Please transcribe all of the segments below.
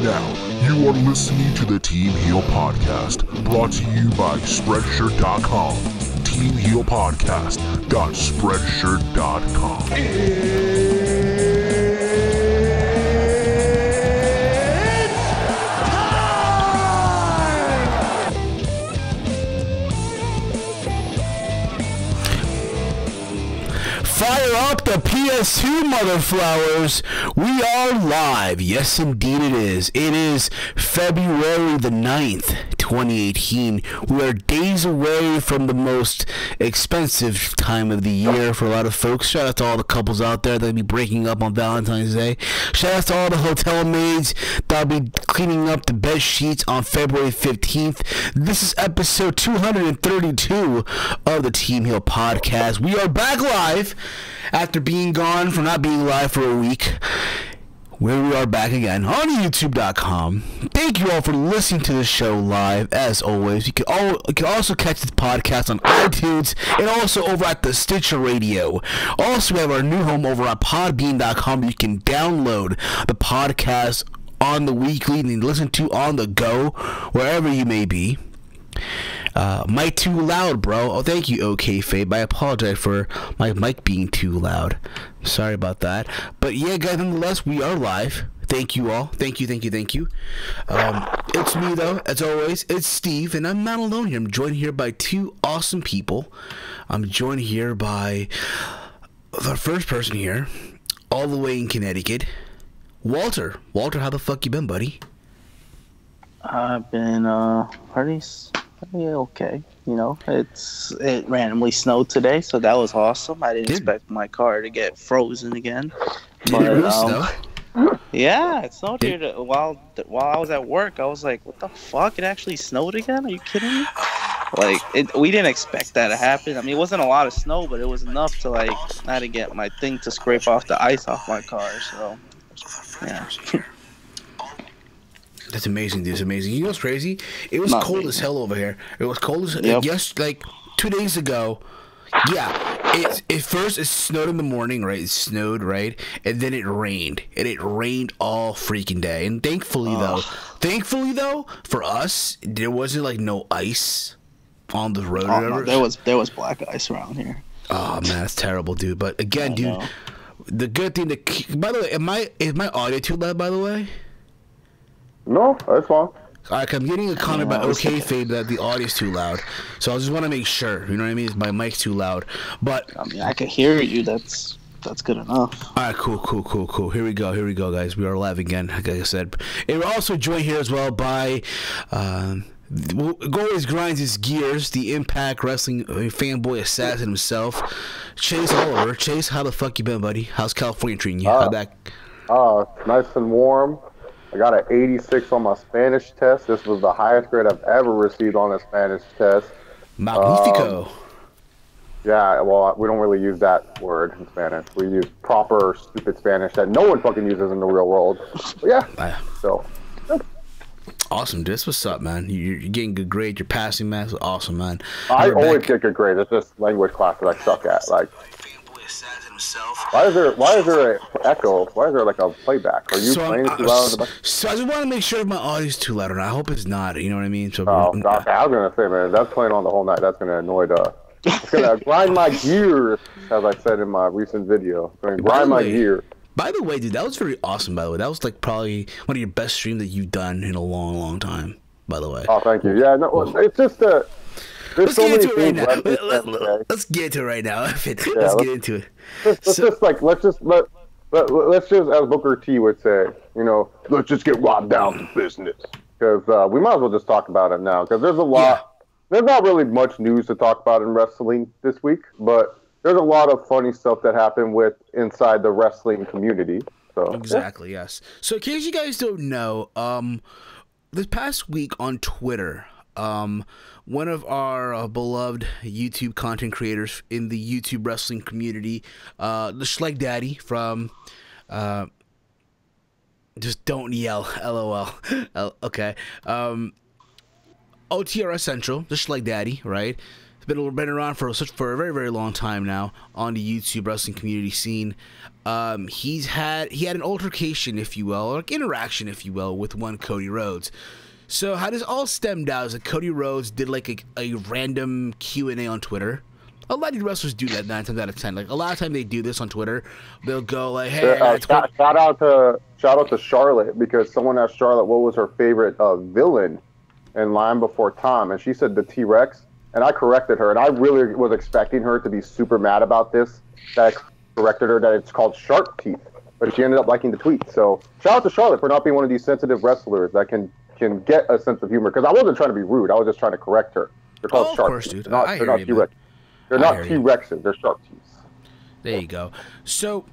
now, you are listening to the Team Heal Podcast, brought to you by Spreadshirt.com. TeamHealPodcast.Spreadshirt.com. Fire up the PS2, motherflowers. We are live. Yes, indeed it is. It is February the 9th, 2018. We are days away from the most expensive time of the year for a lot of folks. Shout out to all the couples out there that'll be breaking up on Valentine's Day. Shout out to all the hotel maids that'll be cleaning up the bed sheets on February 15th. This is episode 232 of the Team Heal Podcast. We are back live after being gone for not being live for a week. Where we are back again on YouTube.com. Thank you all for listening to the show live. As always, you can also catch this podcast on iTunes and also over at the Stitcher Radio. Also, we have our new home over at PODBEAN.com. You can download the podcast on the weekly and listen to on the go wherever you may be. Mic too loud, bro. Oh, thank you, OK Fabe. I apologize for my mic being too loud. Sorry about that. But yeah, guys, nonetheless, we are live. Thank you all. Thank you. It's me, though, as always. It's Steve, and I'm not alone here. I'm joined here by two awesome people. I'm joined here by the first person here, all the way in Connecticut, Walter. Walter, how the fuck you been, buddy? I've been pretty okay. You know, it randomly snowed today, so that was awesome. I didn't expect my car to get frozen again. Did it really snow? Yeah, it snowed here. While I was at work, I was like, "What the fuck? It actually snowed again? Are you kidding me?" Like, we didn't expect that to happen. I mean, it wasn't a lot of snow, but it was enough to I had to get my thing to scrape off the ice off my car. So, yeah. That's amazing, dude. It's amazing. You know what's crazy? It was cold as hell over here. It was cold as hell. Yes, like 2 days ago. Yeah. At first, it snowed in the morning, right? It snowed, right? And then it rained. And it rained all freaking day. And thankfully, though, for us, there wasn't, like, no ice on the road or whatever. No, there was black ice around here. Oh, man, that's terrible, dude. But, again, dude, the good thing by the way, is my audio too loud, by the way? No, that's fine. Alright, I'm getting a comment by OK Fabe that the audio's too loud. So I just want to make sure, you know what I mean? My mic's too loud. But I mean, I can hear you. That's good enough. Alright, cool. Here we go, guys. We are live again, like I said. And we're also joined here as well by always grinds his gears, the Impact Wrestling fanboy assassin himself, Chase Oliver. Chase, how the fuck you been, buddy? How's California treating you? Nice and warm. I got an 86 on my Spanish test. This was the highest grade I've ever received on a Spanish test. Magnifico. Yeah, well, we don't really use that word in Spanish. We use proper, stupid Spanish that no one fucking uses in the real world. But yeah, so. Awesome, dude. That's what's up, man. You're getting good grades. You're passing, man. That's awesome, man. I always get good grades. It's just language class that I suck at. Like, why is there an echo? Why is there like a playback? Are you playing too loud? So I just want to make sure if my audio's too loud or not. I hope it's not. You know what I mean? So I was gonna say, man, that's playing on the whole night. That's gonna annoy it's gonna grind my gears, as I said in my recent video. It's gonna grind my gears. By the way, dude, that was very awesome. By the way, that was like probably one of your best streams that you've done in a long time. By the way. Oh, thank you. Yeah, no, it's just Let's get into it right now. Let's get into it right now. Let's get into it. Let's just, as Booker T would say, you know, let's just get right down to business. Because we might as well just talk about it now. Because there's a lot. Yeah. There's not really much news to talk about in wrestling this week, but there's a lot of funny stuff that happened inside the wrestling community. So exactly, yes. So in case you guys don't know, this past week on Twitter, one of our beloved YouTube content creators in the YouTube wrestling community, the Schleg Daddy from just don't yell, LOL. Okay. OTRS Central, the Schleg Daddy, right? been around for a very, very long time now on the YouTube wrestling community scene. He had an altercation, if you will, or like interaction, if you will, with one Cody Rhodes. So how this all stemmed out is that Cody Rhodes did like a random Q&A on Twitter. A lot of wrestlers do that 9 times out of 10. Like a lot of time they do this on Twitter. They'll go like, "Hey, shout out to Charlotte, because someone asked Charlotte what was her favorite villain in Line Before Time, and she said the T-Rex. And I corrected her, and I really was expecting her to be super mad about this. That I corrected her that it's called Shark Teeth, but she ended up liking the tweet. So shout out to Charlotte for not being one of these sensitive wrestlers that can get a sense of humor. Because I wasn't trying to be rude. I was just trying to correct her. They're called Shark course, Teeth. Dude. They're not T-Rex. They're not T-Rexes. They're Shark Teeth. There you go. So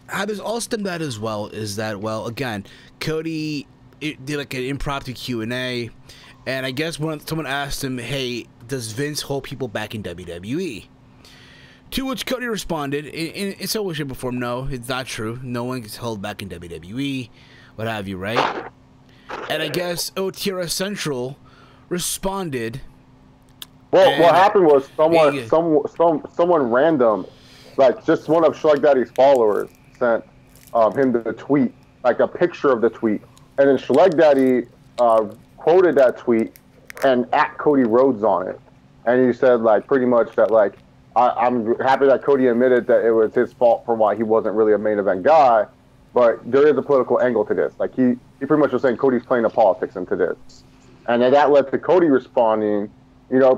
how this all stemmed out as well is that, well, again, Cody did like an impromptu Q&A, and I guess when someone asked him, "Hey, does Vince hold people back in WWE?" To which Cody responded, in some way, shape, or form, "No, it's not true. No one gets held back in WWE," what have you, right? And I guess OTRS Central responded. Well, what happened was someone random, like just one of Shrug Daddy's followers, sent him the tweet, like a picture of the tweet, and then Shrug Daddy quoted that tweet and at Cody Rhodes on it, and he said like pretty much that like I'm happy that Cody admitted that it was his fault for why he wasn't really a main event guy, but there is a political angle to this. Like he pretty much was saying Cody's playing the politics into this, and then that led to Cody responding,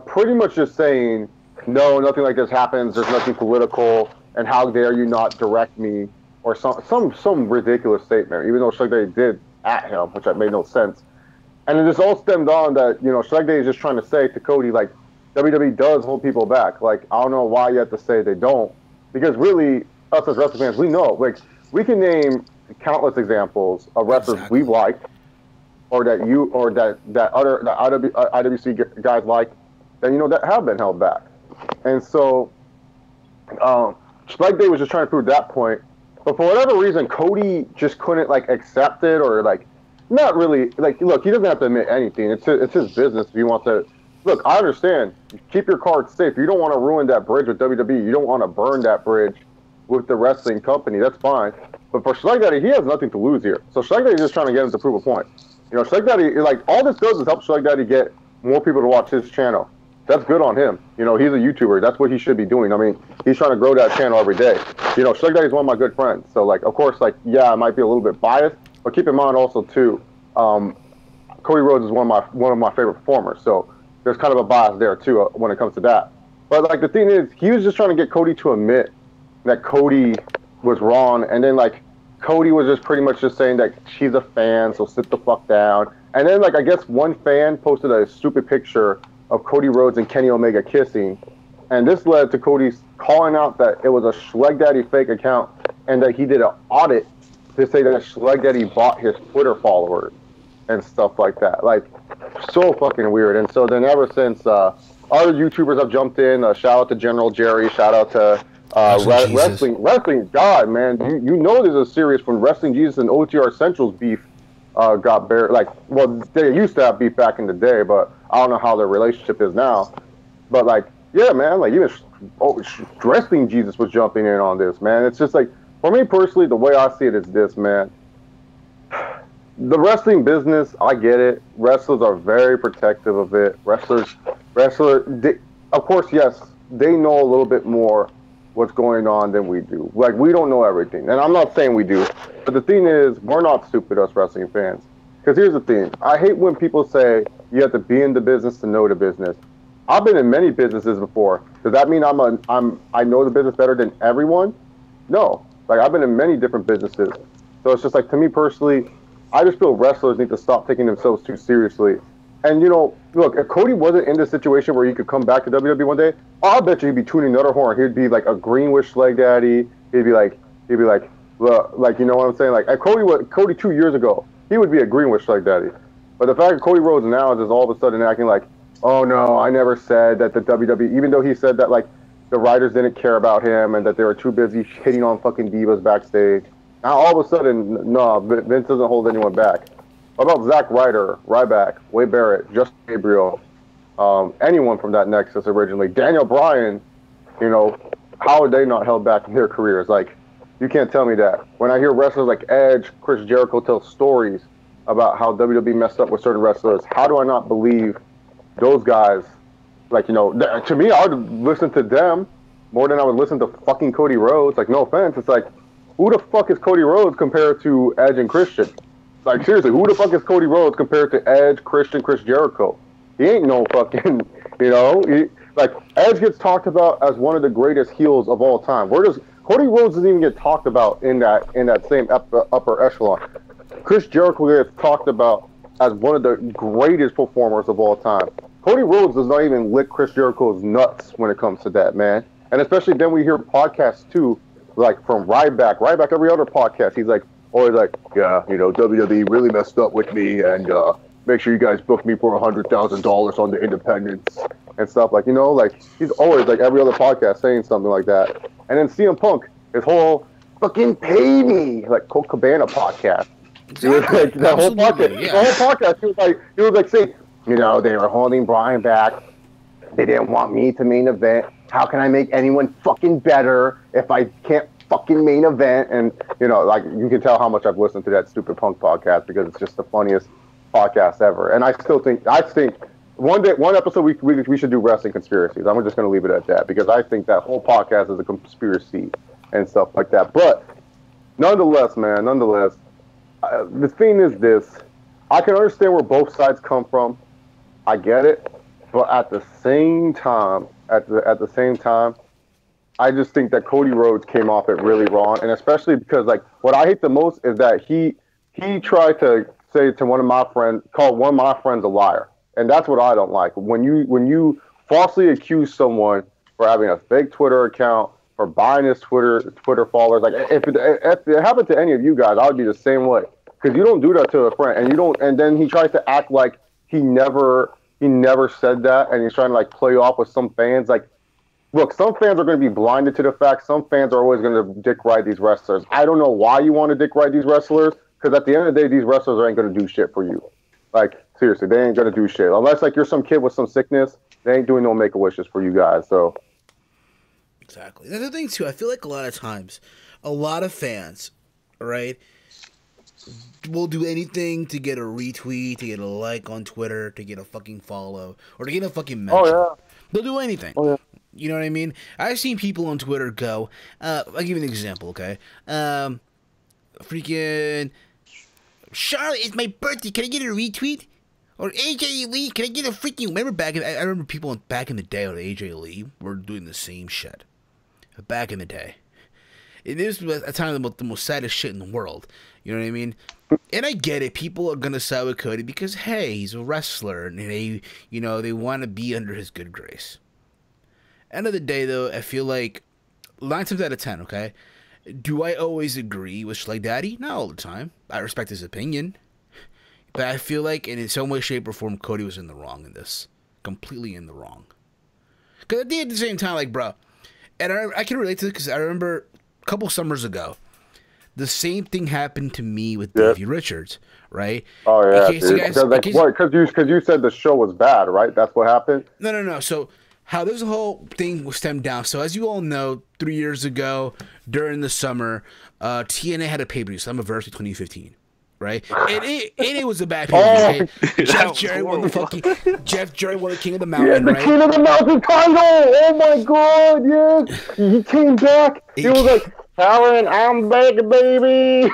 pretty much just saying, "No, nothing like this happens. There's nothing political, and how dare you not direct me," or some ridiculous statement. Even though Shrug Daddy did at him, which made no sense. And then this all stemmed on that, Shrug Daddy is just trying to say to Cody, like, WWE does hold people back. Like, I don't know why you have to say they don't. Because really, us as wrestling fans, we know. Like, we can name countless examples of wrestlers we've liked, or that IWC guys like, that, that have been held back. And so, Shrug Daddy was just trying to prove that point. But for whatever reason, Cody just couldn't, like, accept it, or, like, not really, like, look, he doesn't have to admit anything. It's his business if he wants to. Look, I understand. Keep your cards safe. You don't want to ruin that bridge with WWE. You don't want to burn that bridge with the wrestling company. That's fine. But for Shrug Daddy, he has nothing to lose here. So Shrug Daddy is just trying to get him to prove a point. Shrug Daddy, like, all this does is help Shrug Daddy get more people to watch his channel. That's good on him. He's a YouTuber. That's what he should be doing. I mean, he's trying to grow that channel every day. Shrug Daddy is one of my good friends. So, like, of course, like, yeah, I might be a little bit biased. But keep in mind also too, Cody Rhodes is one of my favorite performers. So there's kind of a bias there too when it comes to that. But like the thing is, he was just trying to get Cody to admit that Cody was wrong, and then like Cody was just pretty much just saying that she's a fan, so sit the fuck down. And then like I guess one fan posted a stupid picture of Cody Rhodes and Kenny Omega kissing, and this led to Cody calling out that it was a Shrug Daddy fake account and that he did an audit to say that Shrug Daddy bought his Twitter followers and stuff like that. Like, so fucking weird. And so then ever since, other YouTubers have jumped in. Shout out to General Jerry. Shout out to Wrestling God, man. You know there's a serious when Wrestling Jesus and OTR Central's beef got buried. Like, well, they used to have beef back in the day, but I don't know how their relationship is now. But, like, yeah, man, like, even Wrestling Jesus was jumping in on this, man. It's just like, for me personally, the way I see it is this, man. The wrestling business, I get it. Wrestlers are very protective of it. Of course, yes, they know a little bit more what's going on than we do. Like, we don't know everything. And I'm not saying we do. But the thing is, we're not stupid, us wrestling fans. Because here's the thing. I hate when people say you have to be in the business to know the business. I've been in many businesses before. Does that mean I know the business better than everyone? No. Like, I've been in many different businesses. So it's just like, to me personally, I just feel wrestlers need to stop taking themselves too seriously. And, look, if Cody wasn't in this situation where he could come back to WWE one day, I bet you he'd be tuning another horn. He'd be like a Greenwish leg daddy. He'd be like, well, like, you know what I'm saying? Like, Cody 2 years ago, he would be a Greenwish leg daddy. But the fact that Cody Rhodes now is just all of a sudden acting like, oh no, I never said that the WWE, even though he said that like the writers didn't care about him and that they were too busy hitting on fucking divas backstage. Now all of a sudden, no, Vince doesn't hold anyone back. What about Zack Ryder, Ryback, Wade Barrett, Justin Gabriel, anyone from that Nexus originally. Daniel Bryan, you know, how are they not held back in their careers? Like, you can't tell me that. When I hear wrestlers like Edge, Chris Jericho tell stories about how WWE messed up with certain wrestlers, how do I not believe those guys? Like, you know, to me, I would listen to them more than I would listen to fucking Cody Rhodes. Like, no offense, it's like, who the fuck is Cody Rhodes compared to Edge and Christian? Like, seriously, who the fuck is Cody Rhodes compared to Edge, Christian, Chris Jericho? He ain't no fucking, you know, like, Edge gets talked about as one of the greatest heels of all time. Where does Cody Rhodes doesn't even get talked about in that same upper echelon. Chris Jericho gets talked about as one of the greatest performers of all time. Cody Rhodes does not even lick Chris Jericho's nuts when it comes to that, man. And especially then we hear podcasts too, like from Ryback every other podcast. He's like, always like, yeah, you know, WWE really messed up with me, and make sure you guys book me for $100,000 on the independents and stuff. Like, you know, like, he's always like every other podcast saying something like that. And then CM Punk, his whole fucking pay me, like Colt Cabana podcast. Exactly. Like, the whole podcast, he was like saying, you know, they were holding Bryan back. They didn't want me to main event. How can I make anyone fucking better if I can't fucking main event? And, you know, like, you can tell how much I've listened to that stupid Punk podcast because it's just the funniest podcast ever. And I think one episode we should do wrestling conspiracies. I'm just going to leave it at that because I think that whole podcast is a conspiracy and stuff like that. But nonetheless, man, the thing is this: I can understand where both sides come from. I get it, but at the same time, I just think that Cody Rhodes came off it really wrong, and especially because, like, what I hate the most is that he tried to say to call one of my friends a liar. And that's what I don't like. When you falsely accuse someone for having a fake Twitter account, for buying his Twitter followers, like, if it happened to any of you guys, I would be the same way. Because you don't do that to a friend, and then he tries to act like he never said that, and he's trying to, like, play off with some fans. Like, look, some fans are going to be blinded to the fact. Some fans are always going to dick ride these wrestlers. I don't know why you want to dick ride these wrestlers, because at the end of the day, these wrestlers ain't going to do shit for you. Like, seriously, they ain't going to do shit. Unless, like, you're some kid with some sickness, they ain't doing no Make-A-Wishes for you guys, so. Exactly. The other thing, too, I feel like a lot of times, a lot of fans, right, will do anything to get a retweet, to get a like on Twitter, to get a fucking follow, or to get a fucking mention. Oh, yeah. They'll do anything. Oh, yeah. You know what I mean? I've seen people on Twitter go, I'll give you an example, okay? Freaking, Charlotte, it's my birthday, can I get a retweet? Or AJ Lee, can I get a freaking, I remember people back in the day on AJ Lee were doing the same shit. Back in the day. This was a time of the most saddest shit in the world. You know what I mean? And I get it. People are going to side with Cody because, hey, he's a wrestler. And they want to be under his good grace. End of the day, though, I feel like 9 times out of 10, okay? Do I always agree with Schley Daddy? Not all the time. I respect his opinion. But I feel like in some way, shape, or form, Cody was in the wrong in this. Completely in the wrong. Because at the same time, like, bro, and I can relate to it because I remember a couple summers ago, the same thing happened to me with Davey Richards, right? Oh, yeah, because you said the show was bad, right? That's what happened? No. So how this whole thing was stemmed down. So as you all know, 3 years ago, during the summer, TNA had a pay-per-view, Summerversary 2015. Right, and it was a bad pay. Jeff Jarrett won the King of the Mountain. Yeah, the right? King of the Mountain title. Oh my God, yes, he came back. He was like, "Karen, I'm back, baby."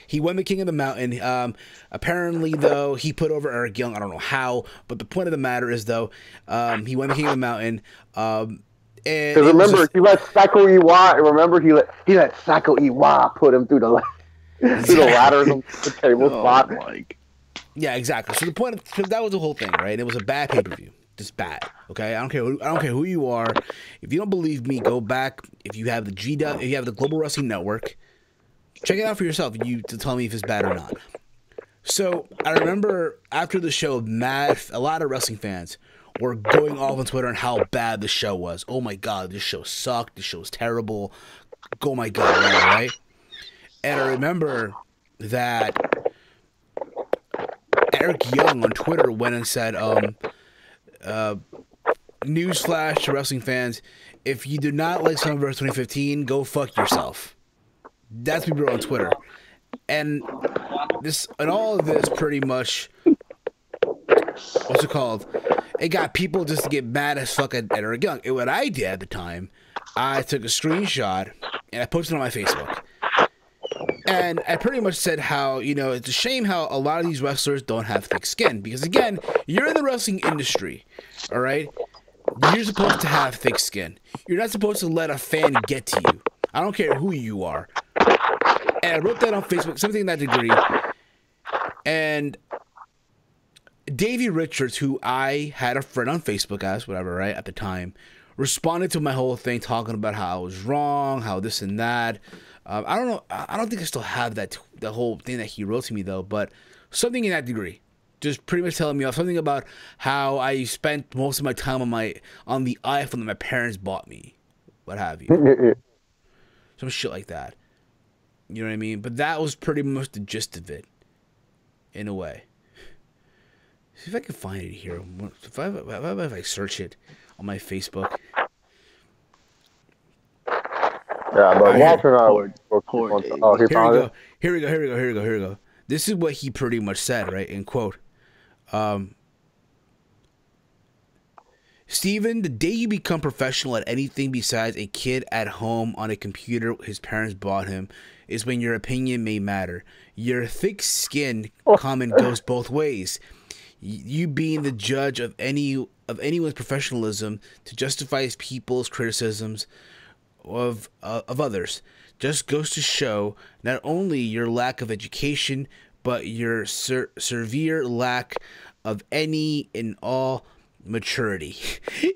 He won the King of the Mountain. Apparently, though, he put over Eric Young. I don't know how, but the point of the matter is, though, he won the King of the Mountain. And remember, he let Psycho Iwa. Remember, he let Psycho Iwa put him through the. Through the ladders and the table spot. Yeah, exactly. So the point of that was the whole thing, right? It was a bad pay-per-view, just bad. Okay, I don't care who you are. If you don't believe me, go back. If you have the Global Wrestling Network, check it out for yourself. To tell me if it's bad or not. So I remember after the show, a lot of wrestling fans were going off on Twitter on how bad the show was. Oh my God, this show sucked. This show was terrible. Oh my God, right? And I remember that Eric Young on Twitter went and said, newsflash to wrestling fans, if you do not like Summerverse 2015, go fuck yourself. That's what people wrote on Twitter. And all of this pretty much, what's it called? It got people just to get mad as fuck at Eric Young. And what I did at the time, I took a screenshot and I posted it on my Facebook. And I pretty much said how, it's a shame how a lot of these wrestlers don't have thick skin. Because, again, you're in the wrestling industry, all right? You're supposed to have thick skin. You're not supposed to let a fan get to you. I don't care who you are. And I wrote that on Facebook, something in that degree. And Davey Richards, who I had a friend on Facebook as, whatever, right, at the time, responded to my whole thing, talking about how I was wrong, how this and that. I don't know. I don't think I still have the whole thing that he wrote to me, though, but something in that degree. Just pretty much telling me off. Something about how I spent most of my time on the iPhone that my parents bought me. What have you. Some shit like that. You know what I mean? But that was pretty much the gist of it. In a way. See if I can find it here. If I search it on my Facebook. Yeah, but Walter and I he found it. Here we go. This is what he pretty much said, right? In quote. Steven, the day you become professional at anything besides a kid at home on a computer his parents bought him is when your opinion may matter. Your thick skin comment goes both ways. You being the judge of anyone's professionalism to justify people's criticisms of others just goes to show not only your lack of education but your severe lack of any and all maturity.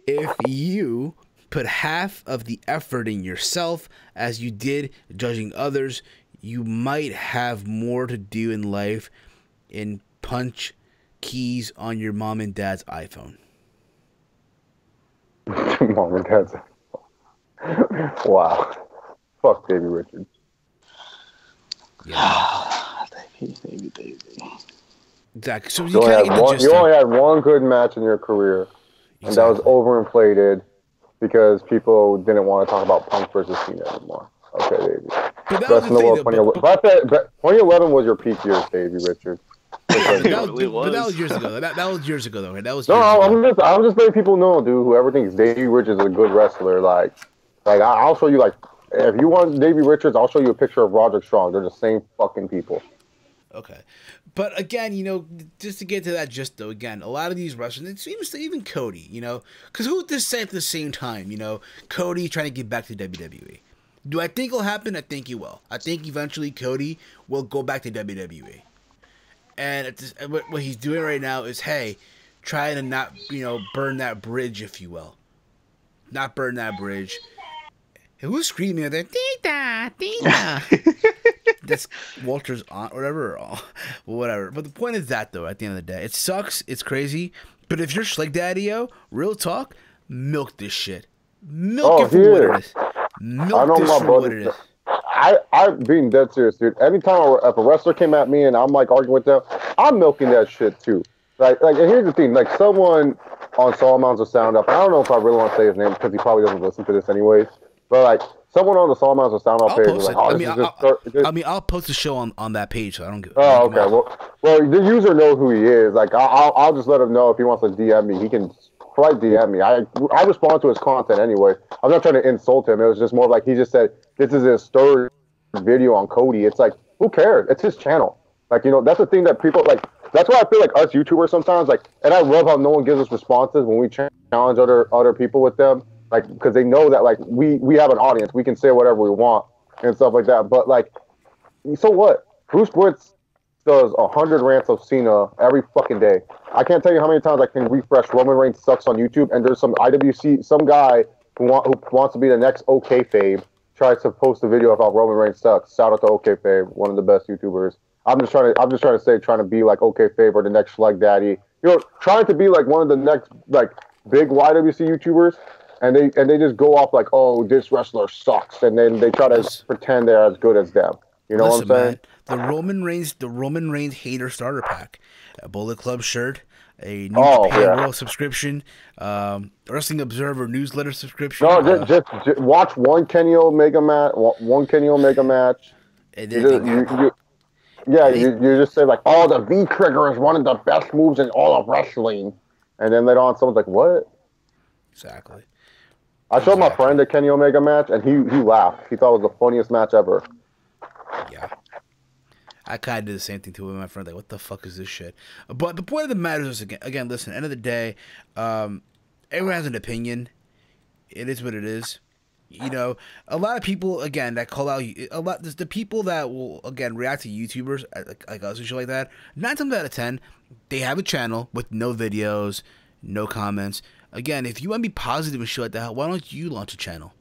If you put half of the effort in yourself as you did judging others, you might have more to do in life and punch keys on your mom and dad's iPhone. Mom and dad's iPhone. Wow. Fuck Davey Richards. Yeah. Davey. Exactly. So you only had one good match in your career, and that was overinflated because people didn't want to talk about Punk versus Cena anymore. Okay, Davey. But that was the thing, 2011 was your peak years, Davey Richards. But that was years ago. That was years ago, though. Right? That was years ago. I'm just letting people know, dude. Whoever thinks Davey Richards is a good wrestler, like I'll show you. Like, if you want Davey Richards, I'll show you a picture of Roderick Strong. They're the same fucking people. Okay. But again, just to get to that gist, though, again, a lot of these wrestlers, it seems to even Cody, because who would this say at the same time, Cody trying to get back to WWE. Do I think it'll happen? I think he will. I think eventually Cody will go back to WWE. And what he's doing right now is, hey, trying to not, burn that bridge, if you will. Not burn that bridge. Hey, who's screaming out there? Tita! That's Walter's aunt, whatever. But the point is that, though, at the end of the day, it sucks, it's crazy, but if you're Slick Daddy-O, real talk, milk this shit. Milk it for what it is. Milk this for what it is. I'm being dead serious, dude. Anytime if a wrestler came at me and I'm like arguing with them, I'm milking that shit too. Like, and here's the thing, like someone on Saul Mounds of Sound Off, I don't know if I really want to say his name because he probably doesn't listen to this anyways, but like someone on the Saul Mounds of Sound Off page was like, I'll post the show on that page, so I don't give. Oh, okay. Well, the user knows who he is. Like, I'll just let him know if he wants to DM me. He can polite DM me. I respond to his content anyway. I'm not trying to insult him. It was just more like he just said this is his third video on Cody. It's like, who cares? It's his channel. Like, that's the thing that people like. That's why I feel like us YouTubers sometimes like, and I love how no one gives us responses when we challenge other people with them. Like, because they know that, like, we have an audience. We can say whatever we want and stuff like that. But, like, so what? Bruce Blitz does 100 rants of Cena every fucking day. I can't tell you how many times I can refresh Roman Reigns sucks on YouTube, and there's some some guy who wants to be the next OK Fabe tries to post a video about Roman Reigns sucks. Shout out to OK Fabe, one of the best YouTubers. I'm just trying to be like OK Fabe or the next Schleg Daddy. Trying to be like one of the next like big YWC YouTubers. And they just go off like, oh, this wrestler sucks, and then they try to pretend they're as good as them. You know what I'm saying? Man, the Roman Reigns hater starter pack, a Bullet Club shirt, a New Japan World subscription, Wrestling Observer newsletter subscription. No, just watch one Kenny Omega match. And then you just say like, "Oh, the V trigger is one of the best moves in all of wrestling," and then later on, someone's like, "What?" Exactly. I showed my friend the Kenny Omega match, and he laughed. He thought it was the funniest match ever. Yeah. I kind of did the same thing too with my friend. Like, what the fuck is this shit? But the point of the matter is, again, listen, end of the day, everyone has an opinion. It is what it is. You know, a lot of people, again, that call out, the people that will, again, react to YouTubers like us and shit like that, 9 times out of 10, they have a channel with no videos, no comments. Again, if you want to be positive and shit like that, why don't you launch a channel?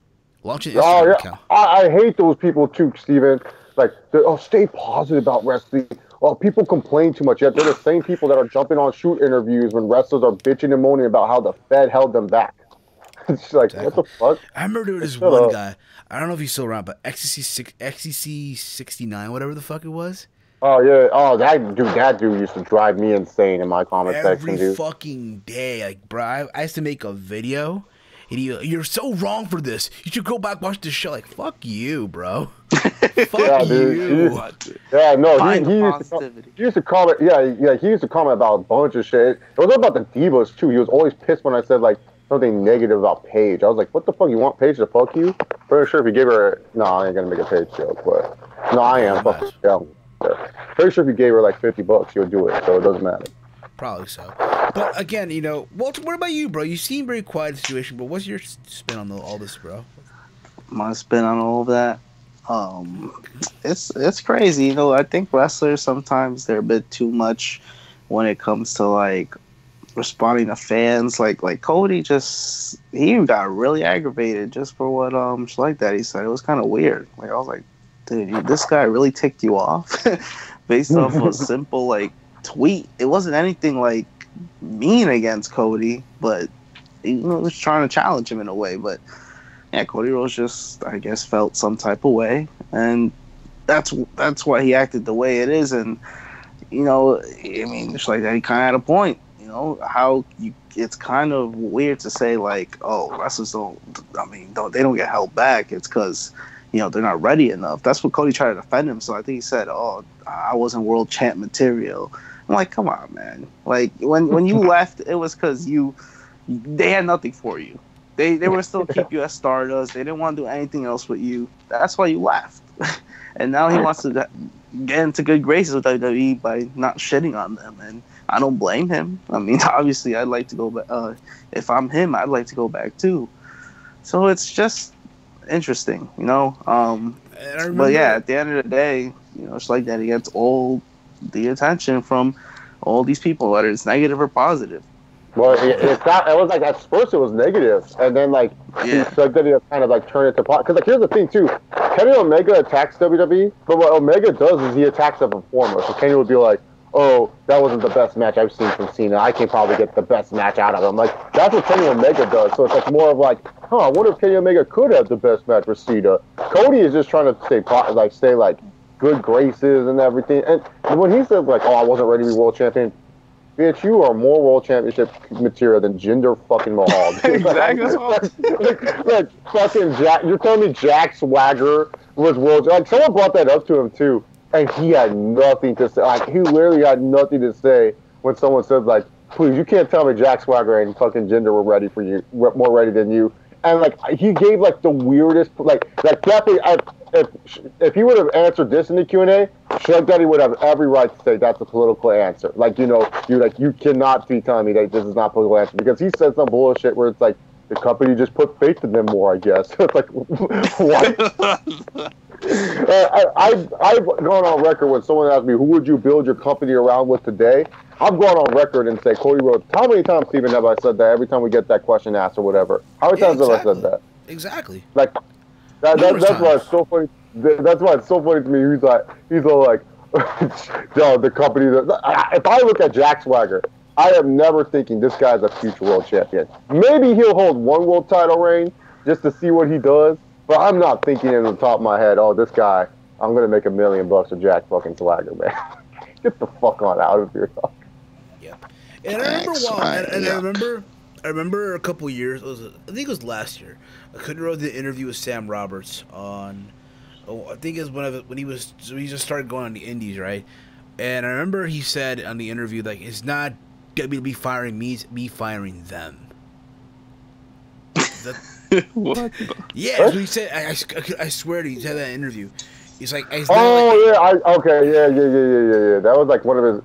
Launch an Instagram account. I hate those people too, Steven. Like, stay positive about wrestling. Well, people complain too much. Yet they're the same people that are jumping on shoot interviews when wrestlers are bitching and moaning about how the Fed held them back. It's like, what the fuck? I remember there was this one guy. I don't know if he's still around, but XCC 69, whatever the fuck it was. Oh yeah. Oh, that dude used to drive me insane in my comment section, dude. Every fucking day, like, bro, I used to make a video. And you're so wrong for this. You should go back watch this show. Like, fuck you, bro. Fuck you. Yeah, no, he used to comment. Yeah, he used to comment about a bunch of shit. It was about the Divas too. He was always pissed when I said like something negative about Paige. I was like, what the fuck? You want Paige to fuck you? Pretty sure if you gave her, no, I ain't gonna make a Paige joke, but no, I am. Yeah. Pretty sure if you gave her like $50, she would do it. So it doesn't matter. Probably so. But again, you know, Walter, what about you, bro? You seem very quiet in the situation, but what's your spin on all this, bro? My spin on all of that? It's crazy. You know, I think wrestlers sometimes they're a bit too much when it comes to like responding to fans. Like Cody he got really aggravated just for what shit like that he said. It was kind of weird. Like, I was like, dude, this guy really ticked you off based off a simple like tweet. It wasn't anything like mean against Cody, but he was trying to challenge him in a way. But yeah, Cody Rhodes just, I guess, felt some type of way, and that's why he acted the way it is. And you know, I mean, it's like that. He kind of had a point. You know, it's kind of weird to say like, oh, wrestlers they don't get held back. It's because, you know, they're not ready enough. That's what Cody tried to defend him. So I think he said, oh, I wasn't world champ material. I'm like, come on, man. Like, when you left, it was because they had nothing for you. They were still keep you as Stardust. They didn't want to do anything else with you. That's why you left. And now he wants to get into good graces with WWE by not shitting on them. And I don't blame him. I mean, obviously, I'd like to go back. If I'm him, I'd like to go back too. So it's just interesting, you know. But yeah, at the end of the day, you know, it's like that. He gets all the attention from all these people, whether it's negative or positive. Well, it's not. It was like at first it was negative, and then like he said that he kind of like turned it to positive. Because like here's the thing too, Kenny Omega attacks WWE, but what Omega does is he attacks the performer. So Kenny would be like, "Oh, that wasn't the best match I've seen from Cena. I can probably get the best match out of him." Like that's what Kenny Omega does. So it's like more of like, I wonder if Kenny Omega could have the best match with Cena. Cody is just trying to stay good graces and everything. And when he says like, "Oh, I wasn't ready to be world champion," bitch, you are more world championship material than Jinder fucking Mahal. Exactly. like fucking Jack. You're telling me Jack Swagger was world? Like someone brought that up to him too, and he had nothing to say. Like he literally had nothing to say when someone said like, "Please, you can't tell me Jack Swagger and fucking Jinder were ready for you, more ready than you." And like he gave like the weirdest like definitely. If he would have answered this in the Q&A, Shug Daddy would have every right to say that's a political answer. Like, you know, you cannot be telling me that this is not a political answer, because he said some bullshit where it's like the company just put faith in them more, I guess. It's like, what? I've gone on record when someone asked me, who would you build your company around with today? I've gone on record and say Cody Rhodes. How many times, Steven, have I said that every time we get that question asked or whatever? How many times have I said that? Exactly. Like, that's why it's so funny. That's why it's so funny to me. He's all like, no, the company. If I look at Jack Swagger, I am never thinking this guy's a future world champion. Maybe he'll hold one world title reign just to see what he does. But I'm not thinking in the top of my head, oh, this guy I'm gonna make $1 million with Jack fucking Swagger, man. Get the fuck on out of here, dog. Yep. And I remember I remember a couple years. I think it was last year. I couldn't remember the interview with Sam Roberts on. I think it was when he just started going on the indies, right? And I remember he said on the interview, like, it's not WWE firing me, it's me firing them. What? Yeah, that's what he said. I swear to you, he said that in an interview. He's like, yeah. That was like one of his.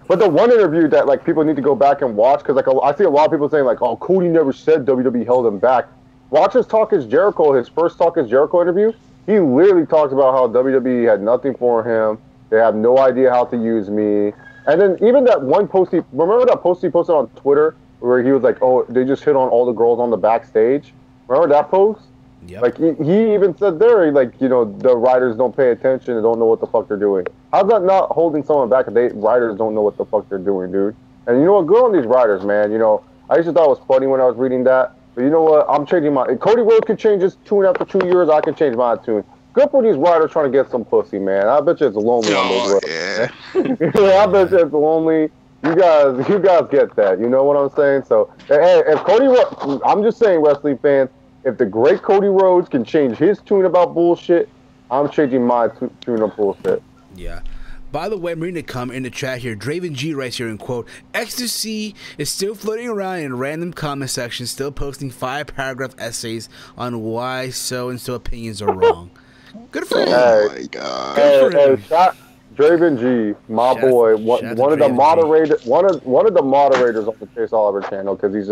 But the one interview that like people need to go back and watch, because like I see a lot of people saying like, oh, Cody never said WWE held him back. Watch his Talk Is Jericho, his first Talk Is Jericho interview. He literally talks about how WWE had nothing for him. They have no idea how to use me. And then even that one post remember that post he posted on Twitter where he was like, oh, they just hit on all the girls on the backstage? Remember that post? Yep. Like, he even said there, like, you know, the writers don't pay attention and don't know what the fuck they're doing. How's that not holding someone back if writers don't know what the fuck they're doing, dude? And you know what? Good on these writers, man. You know, I used to thought it was funny when I was reading that. But you know what? I'm changing my... Cody Rhodes could change his tune after 2 years. I can change my tune. Good for these writers trying to get some pussy, man. I bet you it's lonely on those roads. Yeah. I bet you it's lonely. You guys get that. You know what I'm saying? So, hey, if Cody Rhodes... I'm just saying, wrestling fans, if the great Cody Rhodes can change his tune about bullshit, I'm changing my tune of bullshit. Yeah. By the way, I'm reading a comment in the chat here. Draven G writes here in quote, Ecstasy is still floating around in random comment sections, still posting 5-paragraph essays on why so-and-so opinions are wrong. Good for him. Oh my god. Hey, Draven G, my boy, one of the moderators on the Chase Oliver channel, because he's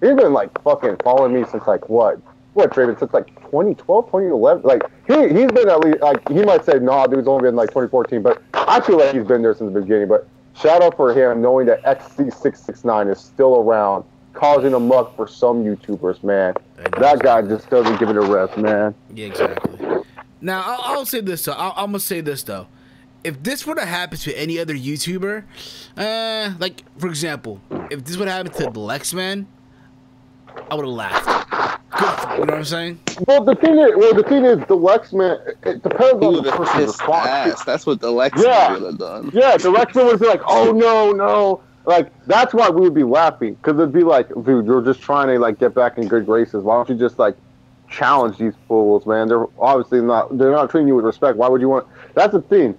been like fucking following me since like what Draven, since like 2012, 2011. Like he's been at least, like, he might say nah, dude's only been like 2014, but I feel like he's been there since the beginning. But shout out for him knowing that XC669 is still around, causing a muck for some YouTubers, man. That guy just doesn't give it a rest, man. Yeah, exactly. Now I'll say this though. I'm gonna say this though. If this were to happen to any other YouTuber, like, for example, if this would happen to the Lexman, I would have laughed. Good, you know what I'm saying? Well, the thing is, the Lexman, it depends on the person's response. That's what the Lexman would have done. Yeah, the Lexman would be like, oh, no. Like, that's why we would be laughing. Because it'd be like, dude, you're just trying to, like, get back in good graces. Why don't you just, like, challenge these fools, man? They're obviously they're not treating you with respect. Why would you want... That's the thing.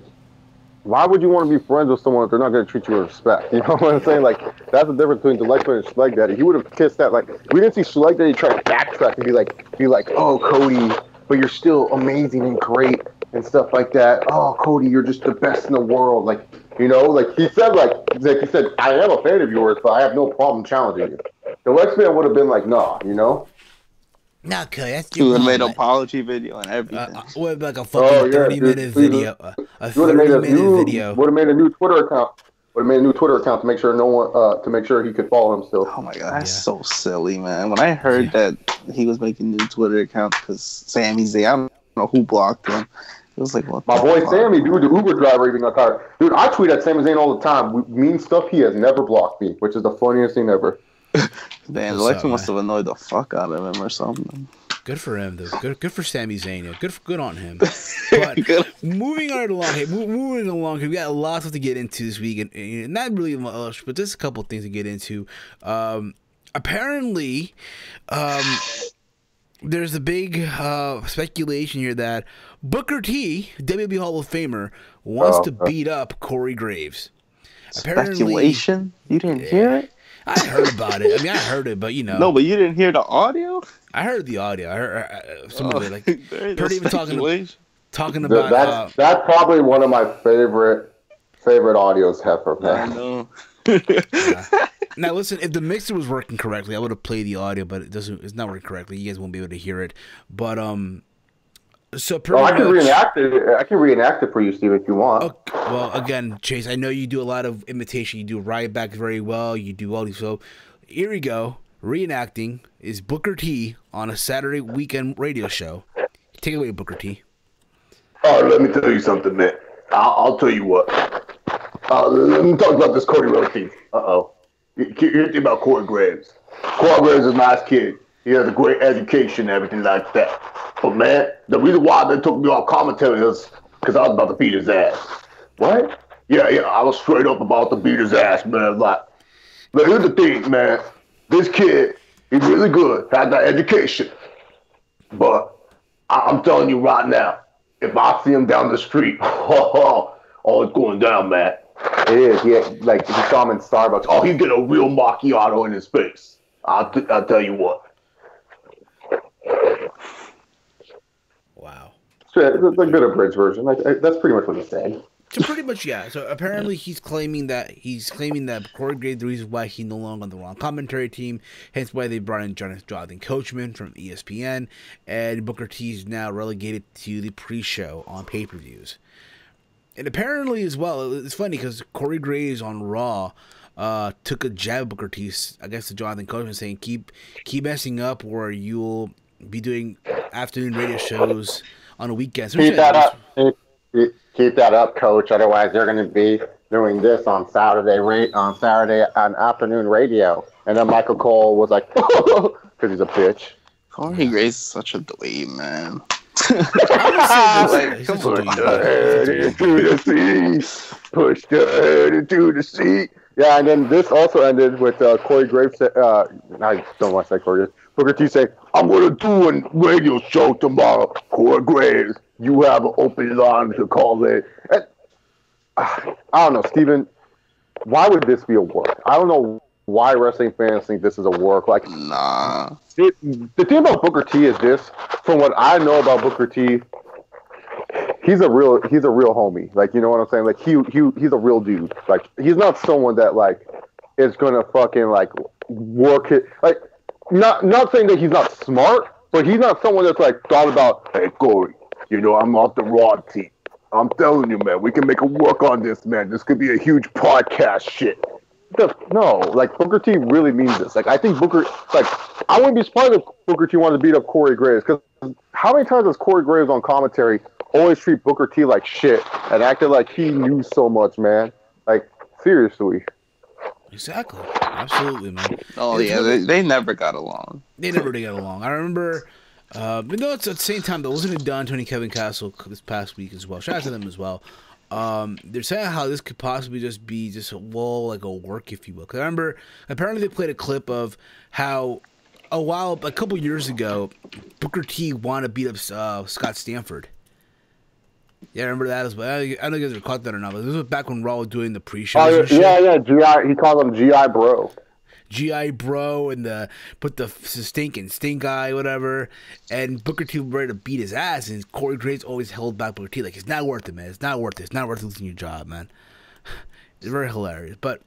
Why would you want to be friends with someone if they're not going to treat you with respect? You know what I'm saying? Like, that's the difference between Delectman and Schleg Daddy. He would have kissed that. Like, we didn't see Schleg Daddy try to backtrack and be like, oh, Cody, but you're still amazing and great and stuff like that. Oh, Cody, you're just the best in the world. Like, you know, like he said, I am a fan of yours, but I have no problem challenging you. Delectman would have been like, nah, you know? Nah, Cody, that's he would have made an apology video and everything. Would like a fucking 30-minute video. A 30-minute video. Would have made a new Twitter account. To make sure no one, to make sure he could follow him still. Oh my god, that's so silly, man. When I heard that he was making new Twitter accounts because Sami Zayn, I don't know who blocked him. It was like, what? My boy Sammy, dude, the Uber driver even got tired. Dude, I tweet at Sami Zayn all the time. Mean stuff. He has never blocked me, which is the funniest thing ever. Man, Alexa must have annoyed the fuck out of him or something. Good for him, though. Good for Sami Zayn. Good on him. But moving along, we got lots to get into this week, and not really much, but just a couple things to get into. Apparently, there's a big speculation here that Booker T, WWE Hall of Famer, wants to beat up Corey Graves. Speculation? You didn't hear it? I heard about it. I mean, I heard it, but you know. No, but you didn't hear the audio? I heard the audio. I heard some of it. Like, heard even talking about. That's probably one of my favorite audios ever, man. I know. Now listen, if the mixer was working correctly, I would have played the audio, but it's not working correctly. You guys won't be able to hear it. But so pretty I can reenact it. I can reenact it for you, Steve, if you want. Okay. Well, again, Chase, I know you do a lot of imitation. You do Riot Back very well. You do all these. So here we go. Reenacting is Booker T on a Saturday weekend radio show. Take it away, Booker T. Oh, let me tell you something, man. I'll tell you what. Let me talk about this Cody Rhodes thing. Uh-oh. Here's the thing about Corey Graves. Corey Graves is a nice kid. He has a great education and everything like that. But man, the reason why they took me off commentary is because I was about to beat his ass. What? Yeah, I was straight up about to beat his ass, man. Like, but here's the thing, man. This kid, he's really good, has that education. But I'm telling you right now, if I see him down the street, oh, it's going down, man. It is. Yeah, like if you saw him in Starbucks, oh, he'd get a real macchiato in his face. I'll tell you what. Wow. So it's a good abridged version. That's pretty much what he said. So pretty much, yeah. So apparently he's claiming that Corey Graves, the reason why he's no longer on the Raw commentary team, hence why they brought in Jonathan Coachman from ESPN, and Booker T is now relegated to the pre-show on pay-per-views. And apparently as well, it's funny because Corey Graves on Raw took a jab at Booker T, I guess, to Jonathan Coachman, saying keep messing up or you'll be doing afternoon radio shows on the weekends. Keep that up. Keep that up, Coach. Otherwise, they're going to be doing this on Saturday on afternoon radio. And then Michael Cole was like, because he's a bitch. Corey Graves is such a dweeb, man. Like, push the head into the seat. Push the head into the seat. Yeah, and then this also ended with Corey Graves. I don't want to say Corey Graves. Booker T saying, I'm going to do a radio show tomorrow. Corey Graves, you have an open line to call in. And, I don't know, Steven, why would this be a work? I don't know why wrestling fans think this is a work. Like, nah. The thing about Booker T is this. From what I know about Booker T, he's a real homie. Like, you know what I'm saying? Like, he's a real dude. Like, he's not someone that, like, is going to fucking, like, work it. Like, not saying that he's not smart, but he's not someone that's, like, thought about, hey, Corey, you know, I'm off the Raw team. I'm telling you, man, we can make a work on this, man. This could be a huge podcast shit. No, like, Booker T really means this. Like, I think I wouldn't be surprised if Booker T wanted to beat up Corey Graves, because how many times has Corey Graves on commentary always treat Booker T like shit and acted like he knew so much, man? Like, seriously. Exactly. Absolutely, man. Oh, yeah, they never got along. They never did get along. I remember, but no, it's at the same time, though, wasn't it Don, Tony, Kevin Castle this past week as well? Shout out to them as well. They're saying how this could possibly just be like a work, if you will. Because I remember, apparently they played a clip of how a couple years ago, Booker T wanted to beat up Scott Stanford. Yeah, I remember that as well. I don't know if you guys caught that or not, but this was back when Raw was doing the pre-shows and shit. Yeah, GI, he called him GI Bro. GI Bro and put the stink eye, whatever. And Booker T was ready to beat his ass, and Corey Graves always held back Booker T. Like, it's not worth it, man. It's not worth it. It's not worth losing your job, man. It's very hilarious. But,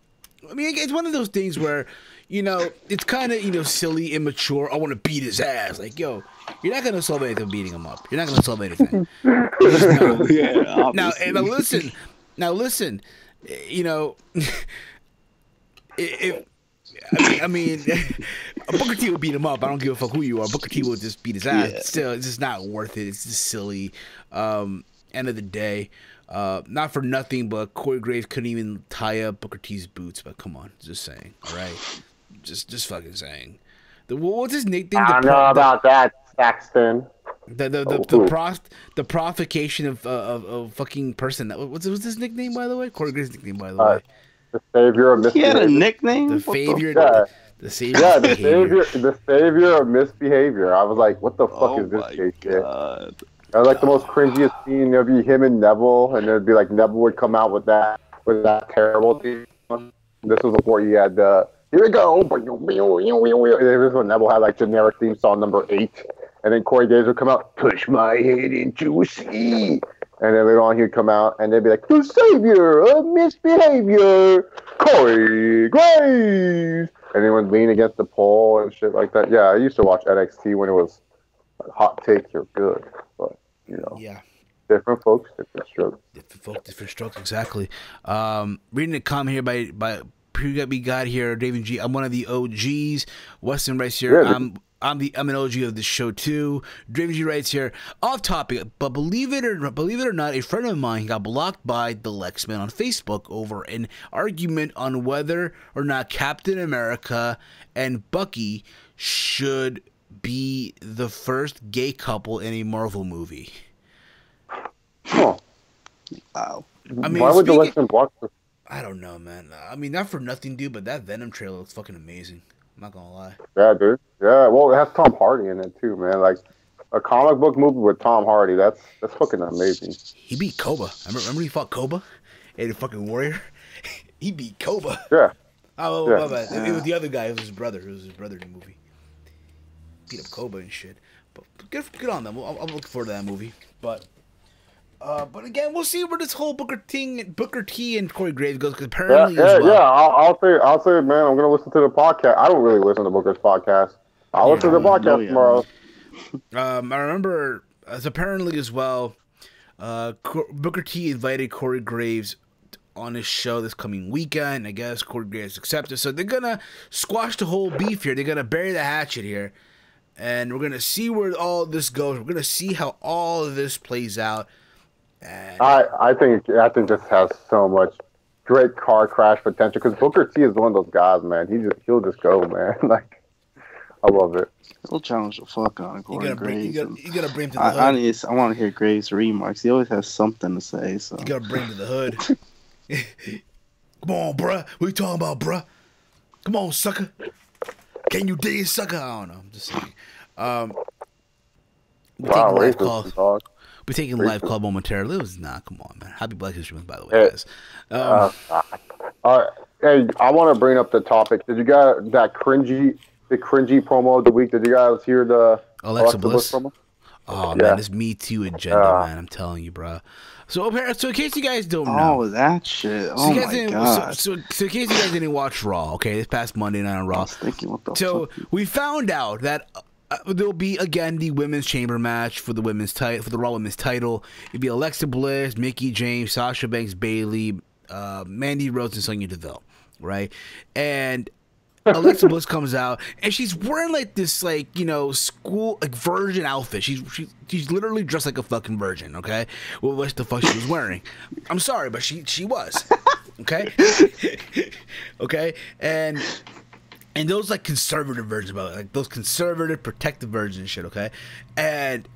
I mean, it's one of those things where, you know, it's kind of, you know, silly, immature. I want to beat his ass. Like, yo, you're not going to solve anything beating him up. You're not going to solve anything. Now, listen, you know, I mean, Booker T will beat him up. I don't give a fuck who you are. Booker T will just beat his ass. Yeah. Still, it's just not worth it. It's just silly. End of the day, not for nothing, but Corey Graves couldn't even tie up Booker T's boots. But come on, just saying, all right? Just fucking saying. What's his nickname? I don't know about that, Saxton. The provocation of fucking person. What's his nickname, by the way? Corey Graves' nickname, by the way. The savior of misbehavior. He had a nickname? The savior. The savior. Yeah, the savior of misbehavior. I was like, what the fuck is this shit? That was like the most cringiest scene. It'd be him and Neville, and it'd be like Neville would come out with that terrible theme. This was before he had here we go. And this was when Neville had like generic theme song number 8, and then Corey Graves would come out, push my head into a sea. And then later on, he'd come out, and they'd be like, the savior of misbehavior, Corey Graves. And they would lean against the pole and shit like that. Yeah, I used to watch NXT when it was hot takes are good. But, you know, yeah, different folks, different strokes. Different strokes, exactly. Reading a comment here by we got here, David G. I'm one of the OGs. Weston writes here, Yeah, I'm an OG of the show too. David G writes here, off topic, but believe it or not, a friend of mine got blocked by the Lexman on Facebook over an argument on whether or not Captain America and Bucky should be the first gay couple in a Marvel movie. Huh. Wow. I mean, why would the Western Blockbuster? I don't know, man. I mean, not for nothing, dude, but that Venom trailer looks fucking amazing. I'm not gonna lie. Yeah, dude. Yeah, well, it has Tom Hardy in it too, man. Like a comic book movie with Tom Hardy. That's fucking amazing. He beat Koba. Remember he fought Koba in the fucking Warrior. He beat Koba. Yeah. Oh, Yeah. my bad. It was the other guy. It was his brother. It was his brother in the movie. Beat up Koba and shit. But good on them. I'm looking forward to that movie. But again, we'll see where this whole Booker T and Corey Graves goes. Because apparently, I'll say, man, I'm gonna listen to the podcast. I don't really listen to Booker's podcast. I'll listen to the podcast tomorrow. I remember apparently as well. Booker T invited Corey Graves on his show this coming weekend. I guess Corey Graves accepted. So they're gonna squash the whole beef here. They're gonna bury the hatchet here, and we're gonna see where all this goes. We're gonna see how all of this plays out. And I think this has so much great car crash potential because Booker T is one of those guys, man. He'll just go, man. Like, I love it. He'll challenge the fuck out of Corey Graves. You gotta bring him to the hood. I want to hear Graves' remarks. He always has something to say. So you gotta bring him to the hood. Come on, bruh. What you talking about, bruh? Come on, sucker. Can you dig it, sucker? I don't know. I'm just saying. We're taking live calls. We're taking live call momentarily. It was come on, man. Happy Black History Month, by the way, guys. Hey, I want to bring up the topic. Did you guys the cringy promo of the week? Did you guys hear the Alexa Bliss promo? Oh man, this Me Too agenda, man. I'm telling you, bro. So in case you guys don't know, that shit. Oh my god. So in case you guys didn't watch Raw, okay, this past Monday night on Raw. I was thinking, what the so fuck? we found out that there'll be again the women's chamber match for the women's title, for the Raw Women's title. It'd be Alexa Bliss, Mickie James, Sasha Banks, Bayley, Mandy Rose, and Sonya Deville, right? And Alexa Bliss comes out and she's wearing like this school virgin outfit. She's literally dressed like a fucking virgin. Okay, what the fuck she was wearing? I'm sorry, but she was. Okay, okay, and those like conservative versions about it, like those conservative protective versions and shit. Okay, and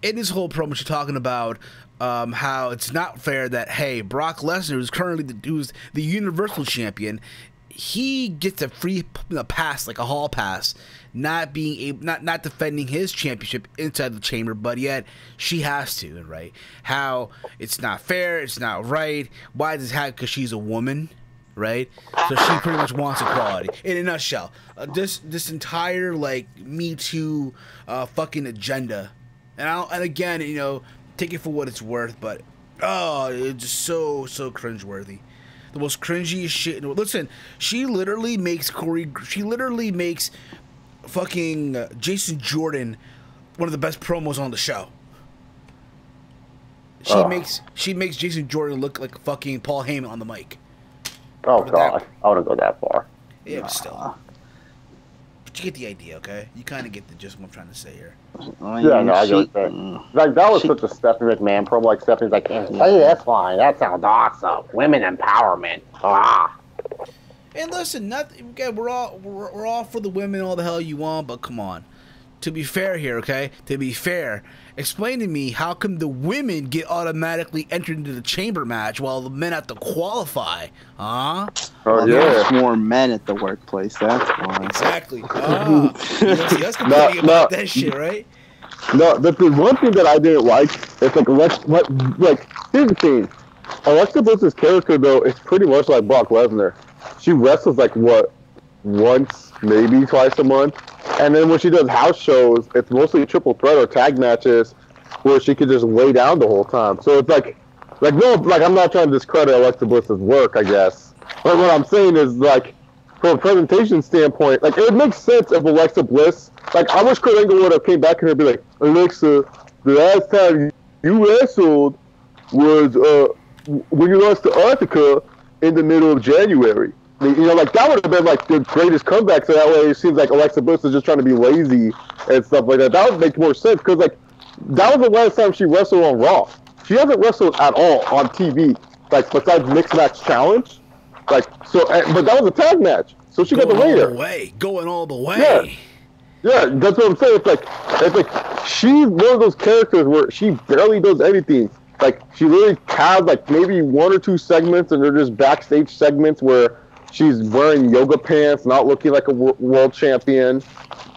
in this whole promo, she's talking about how it's not fair that Brock Lesnar, who's currently who's the Universal Champion, he gets a free pass, like a hall pass, not defending his championship inside the chamber, but yet she has to, right? How it's not fair, it's not right. Why does it happen? Because she's a woman, right? So she pretty much wants equality. In a nutshell, this entire like Me Too fucking agenda, and again, take it for what it's worth, but it's just so cringeworthy. The most cringiest shit. Listen, she literally makes fucking Jason Jordan one of the best promos on the show. She makes Jason Jordan look like fucking Paul Heyman on the mic. Oh god, I wouldn't go that far. Yeah, but still. But you get the idea, okay? You kind of get the gist of what I'm trying to say here. Yeah, no, I get that. Like, that was such a Stephanie McMahon promo. Like, Stephanie's like, hey, that's fine. That sounds awesome. Women empowerment. Ah. And listen, we're all for the women, all the hell you want, but come on. To be fair here, okay? To be fair, explain to me how come the women get automatically entered into the chamber match while the men have to qualify? Huh? Oh, there's more men at the workplace, that's why. Exactly. See us complaining about that shit, right? No, the one thing that I didn't like is here's the thing. Alexa Bliss's character, though, is pretty much like Brock Lesnar. She wrestles once, maybe twice a month. And then when she does house shows, it's mostly triple threat or tag matches where she could just lay down the whole time. So it's I'm not trying to discredit Alexa Bliss's work, I guess. But what I'm saying is, from a presentation standpoint, it would make sense if Alexa Bliss, I wish Kurt Angle would have came back here and be like, Alexa, the last time you wrestled was when you lost to Artica in the middle of January. That would have been the greatest comeback. So that way, it seems like Alexa Bliss is just trying to be lazy and stuff like that. That would make more sense because that was the last time she wrestled on Raw. She hasn't wrestled at all on TV, besides Mixed Match Challenge. But that was a tag match, so she got the later. Going all the way. Yeah, that's what I'm saying. It's like she's one of those characters where she barely does anything. Like she literally has like maybe 1 or 2 segments, and they're just backstage segments where she's wearing yoga pants, not looking like a world champion,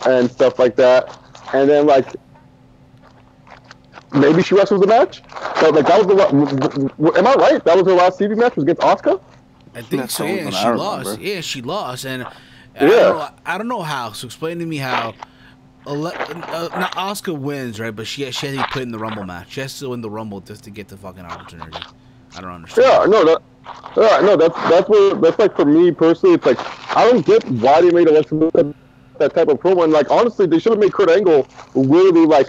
and stuff like that. And then like maybe she wrestles the match. But like that was am I right? That was her last TV match was against Asuka. I think so. Yeah, she lost. Yeah, she lost, and I don't know how. So explain to me how. Now Asuka wins, right? But she has to be put in the Rumble match. She has to win the Rumble just to get the fucking opportunity. I don't understand. Yeah, no, that's like for me personally. It's like I don't get why they made Alexa that type of promo. And like honestly, they should have made Kurt Angle really like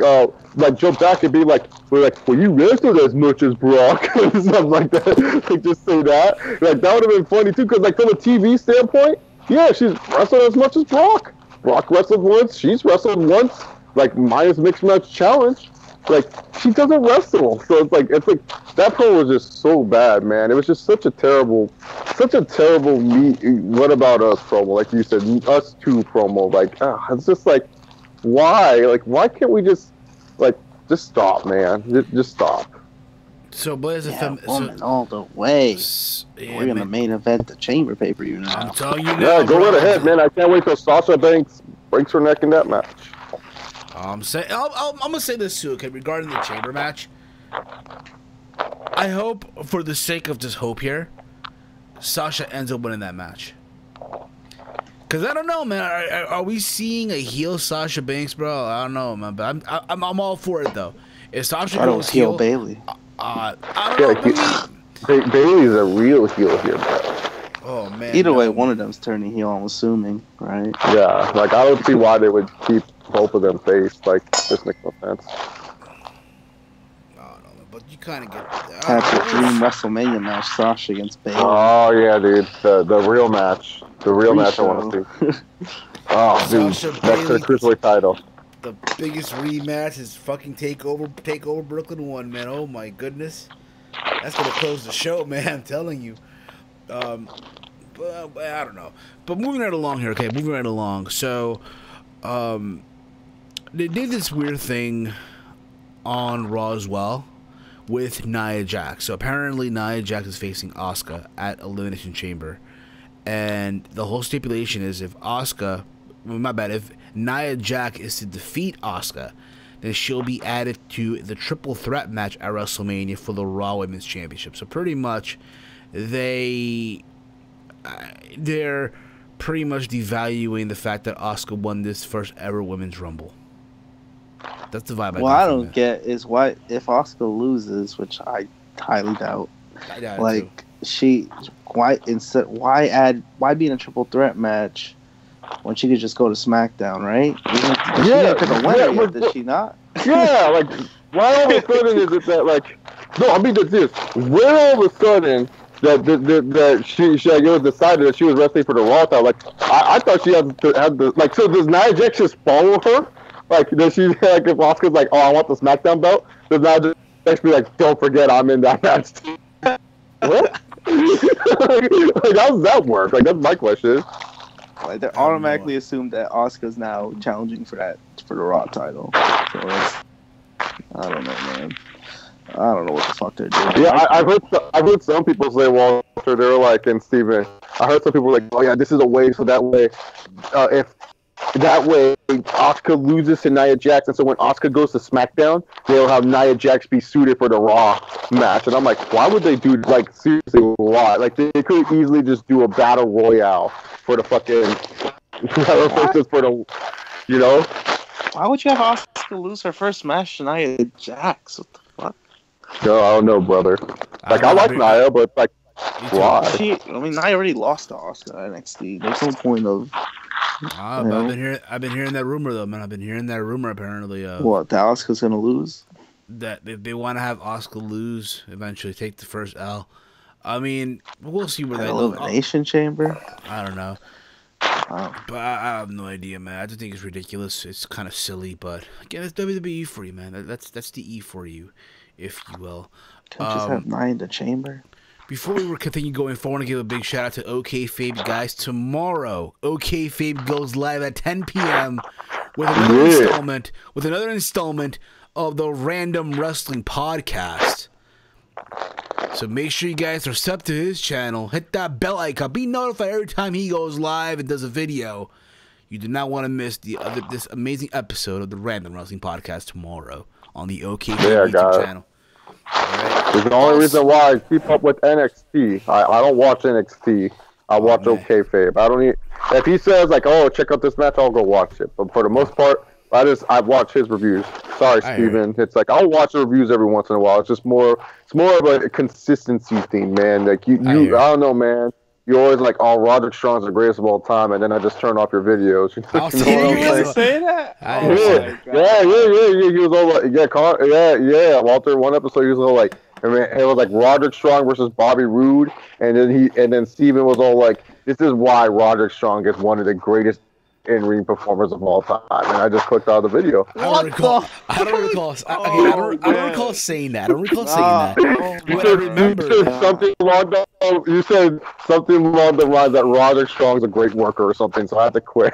jump back and be like, well, you wrestled as much as Brock and stuff like that. Like just say that. Like that would have been funny too, because like from a TV standpoint, yeah, she's wrestled as much as Brock. Brock wrestled once, she's wrestled once, like minus mixed match challenge. Like she doesn't wrestle, so it's like that promo was just so bad, man. It was just such a terrible what about us promo, like you said, us two promo. Like it's just like why can't we just stop, man? Just stop. So Blaze woman all the way. We're gonna main event the Chamber pay-per-view now. I'm telling you now. Yeah, go right ahead, man. I can't wait till Sasha Banks breaks her neck in that match. I'm gonna say this too, okay, regarding the Chamber match. I hope, for the sake of just hope here, Sasha ends up winning that match. Cause I don't know, man. Are we seeing a heel Sasha Banks, bro? I don't know, man. But I'm all for it though. If Sasha goes heel, Bailey. I don't know. Bailey's a real heel here, bro. Oh man. Either way, one of them's turning heel. I'm assuming, right? Yeah, like I don't see why they would keep both of them face. Like this makes no sense. No, but you kind of get. Have your dream WrestleMania match: Sasha against Bailey. Oh yeah, dude, the real match, the real match I want to see. Oh, dude, that's the Cruiserweight title. The biggest rematch is fucking Takeover Brooklyn 1, man. Oh my goodness, that's gonna close the show, man. I'm telling you. But I don't know. But moving right along here, okay. Moving right along. So, they did this weird thing on Raw as well with Nia Jax. So apparently Nia Jax is facing Asuka at Elimination Chamber, and the whole stipulation is if Nia Jax is to defeat Asuka, then she'll be added to the triple threat match at WrestleMania for the Raw Women's Championship. So pretty much, they're pretty much devaluing the fact that Asuka won this first ever Women's Rumble. That's the vibe. What I don't get is why if Asuka loses, which I highly doubt. Why be in a triple threat match when she could just go to SmackDown, right? Did she not? Yeah, like why all of a sudden is it that like? No, I mean this. Where all of a sudden that she was decided that she was wrestling for the Raw title? Like I thought she had the like. So does Nia Jax just follow her? Like does she like if Asuka's like, oh, I want the SmackDown belt? Does Nia Jax be like, don't forget I'm in that match? What? Like how does that work? Like that's my question. Like they automatically assume that Asuka's now challenging for the Raw title. So I don't know, man. I don't know what the fuck they're doing. Yeah, I've heard some people say, well, they're like, and Steven, I heard some people like, oh yeah, this is a way so that way, if that way Asuka loses to Nia Jax, and so when Asuka goes to SmackDown, they'll have Nia Jax be suited for the Raw match. And I'm like, why would they do like seriously? Why? Like they could easily just do a battle royale for the fucking for the, you know. Why would you have Asuka lose her first match to Nia Jax? What the fuck? No, I don't know, brother. Like I like Nia, but like why? Nia already lost to Asuka at NXT. There's no point of. I've been hearing that rumor though, man. I've been hearing that rumor apparently. What? That Asuka's gonna lose? That they want to have Asuka lose eventually, take the first L. I mean, we'll see where that Elimination Chamber. I don't know. Wow. But I have no idea, man. I just think it's ridiculous. It's kind of silly, but again, it's WWE for you, man. That's the E for you, if you will. Can't just have Nia in the chamber. Before we continue going forward, I want to give a big shout out to OKFabe, guys. Tomorrow, OKFabe goes live at 10 p.m. with another installment of the Random Wrestling Podcast. So make sure you guys are sub to his channel. Hit that bell icon. Be notified every time he goes live and does a video. You do not want to miss this amazing episode of the Random Wrestling Podcast tomorrow on the OK YouTube channel. Right. It's the only reason why I keep up with NXT. I don't watch NXT. I watch OK Fave. I don't need. If he says like, "Oh, check out this match," I'll go watch it. But for the most part, I watch his reviews. Sorry, Steven. It's like I'll watch the reviews every once in a while. It's just more. It's more of a consistency thing, man. Like I don't know, man. You're always like, "Oh, Roderick Strong's the greatest of all time," and then I just turn off your videos. Did you really say that? Yeah. He was all like, yeah. Walter, one episode, he was all like, I mean, it was like Roderick Strong versus Bobby Roode, and then Steven was all like, "This is why Roderick Strong is one of the greatest in-ring performers of all time," and I just clicked out of the video. I don't recall saying that. What I remember, you said something along the lines that Roderick Strong's a great worker or something, so I had to quit.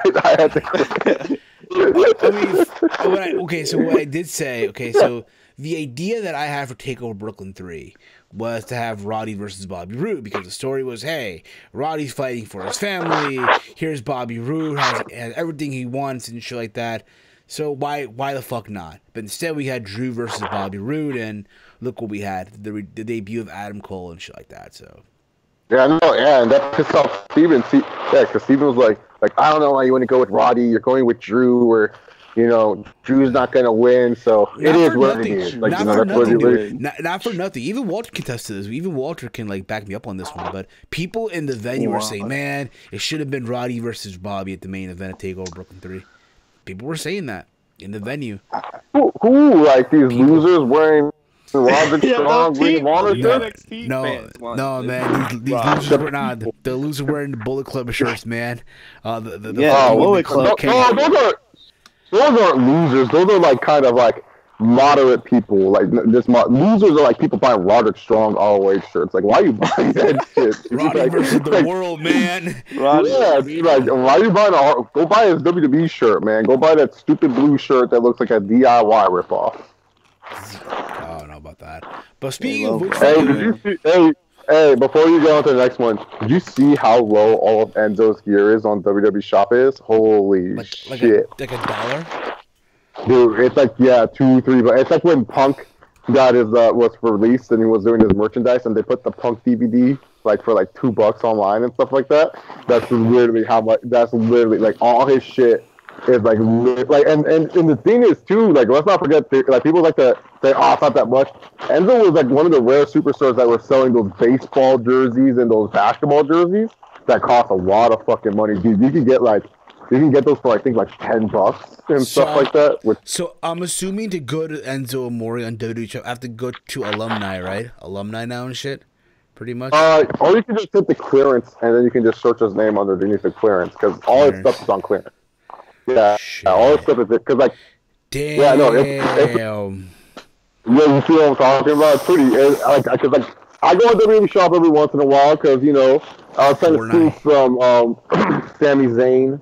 So what I did say, so the idea that I had for TakeOver Brooklyn 3 was to have Roddy versus Bobby Roode, because the story was, hey, Roddy's fighting for his family, here's Bobby Roode, has everything he wants and shit like that, so why the fuck not? But instead we had Drew versus Bobby Roode, and look what we had, the debut of Adam Cole and shit like that, so. Yeah, and that pissed off Steven. Because Steven was like, I don't know why you want to go with Roddy, you're going with Drew, or... You know, Drew's not going to win, so it is what it is. Like, not for nothing. Even Walter can attest to this. Even Walter can, like, back me up on this one. But people in the venue were saying, man, it should have been Roddy versus Bobby at the main event of TakeOver Brooklyn 3. People were saying that in the venue. Who like, these losers wearing Roderick Strong, Ring of Honor shirts? No, man. These losers were not. The losers wearing the Bullet Club shirts, man. Bullet Club. Those aren't losers. Those are like kind of like moderate people. Like losers are like people buying Roderick Strong ROH shirts. Like, why are you buying that shit? Roddy versus the world, man. Yeah, dude, like, why are you buying go buy his WWE shirt, man. Go buy that stupid blue shirt that looks like a DIY ripoff. I don't know about that. But speaking of which, Hey, before you go on to the next one, did you see how low all of Enzo's gear is on WWE Shop is? Holy shit. Like $1? Dude, it's like, yeah, $2, $3, but it's like when Punk got his, was released and he was doing his merchandise and they put the Punk DVD, like, for like $2 online and stuff like that. That's literally how much, that's literally, like, all his shit is like, and the thing is too, like, let's not forget, like, people like to say, oh, it's not that much. Enzo was like one of the rare superstars that were selling those baseball jerseys and those basketball jerseys that cost a lot of fucking money, dude. You can get those for I think like $10 and stuff like that. So I'm assuming to go to Enzo Amore on WWE, I have to go to Alumni, right? Alumni now and shit, pretty much. Or you can just hit the clearance and then you can just search his name underneath the clearance because all his stuff is on clearance. Yeah, all his stuff is because like. Damn. Yeah, no, yeah, you see what I'm talking about? It's pretty, cause like I go to the WWE Shop every once in a while because, you know, I was trying to see some Sami Zayn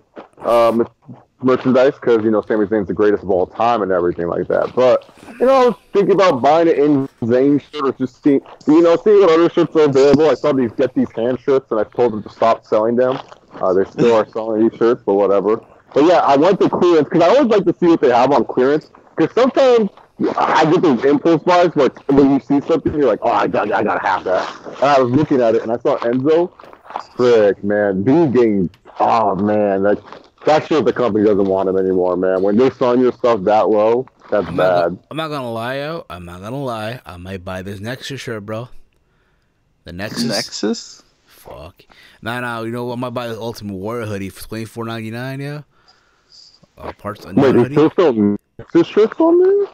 merchandise because, you know, Sami Zayn's the greatest of all time and everything like that. But, you know, I was thinking about buying an in Zayn shirt or just seeing what other shirts are available. I saw get these hand shirts and I told them to stop selling them. They still are selling these shirts, but whatever. But yeah, I went to clearance because I always like to see what they have on clearance because sometimes I get those impulse buys, but when you see something, you're like, oh, I gotta have that. And I was looking at it, and I saw Enzo. Frick, man. Dude getting, oh, man. That shows the company doesn't want him anymore, man. When they're selling your stuff that low, that's bad. I'm not gonna lie, yo. I'm not gonna lie. I might buy this Nexus shirt, bro. The Nexus? Nexus? Fuck. Nah, you know what? I might buy the Ultimate Warrior hoodie for $24.99, yo. Parts on Wait, they still sell Nexus shirts on there?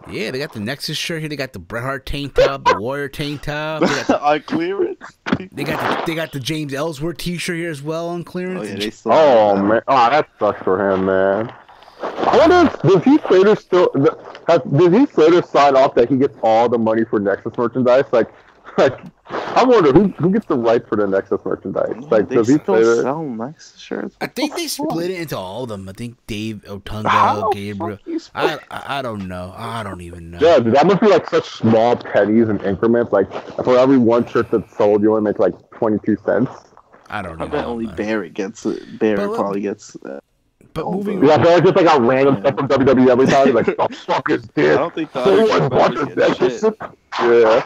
Yeah, they got the Nexus shirt here. They got the Bret Hart tank top, the Warrior tank top. On clearance. They got the James Ellsworth T-shirt here as well on clearance. Oh, yeah, man, that sucks for him, man. I wonder, does Heath Slater sign off that he gets all the money for Nexus merchandise? Like I wonder who gets the right for the Nexus merchandise. Like, they does he still say that? sell Nexus shirts? I think they split it into all of them. I think Dave Otunga, How Gabriel. fuck you split- I don't know. I don't even know. Yeah, dude, that must be like such small pennies and increments. Like, for every one shirt that's sold, you only make like 22 cents. I don't I even bet know. only Man. Barry gets it. Barry But probably gets. But moving Yeah, I feel like it's like a random stuff from WWE every time. Like, the fuck is this? I don't think the other Someone bought guys this get Nexus? shit. Yeah.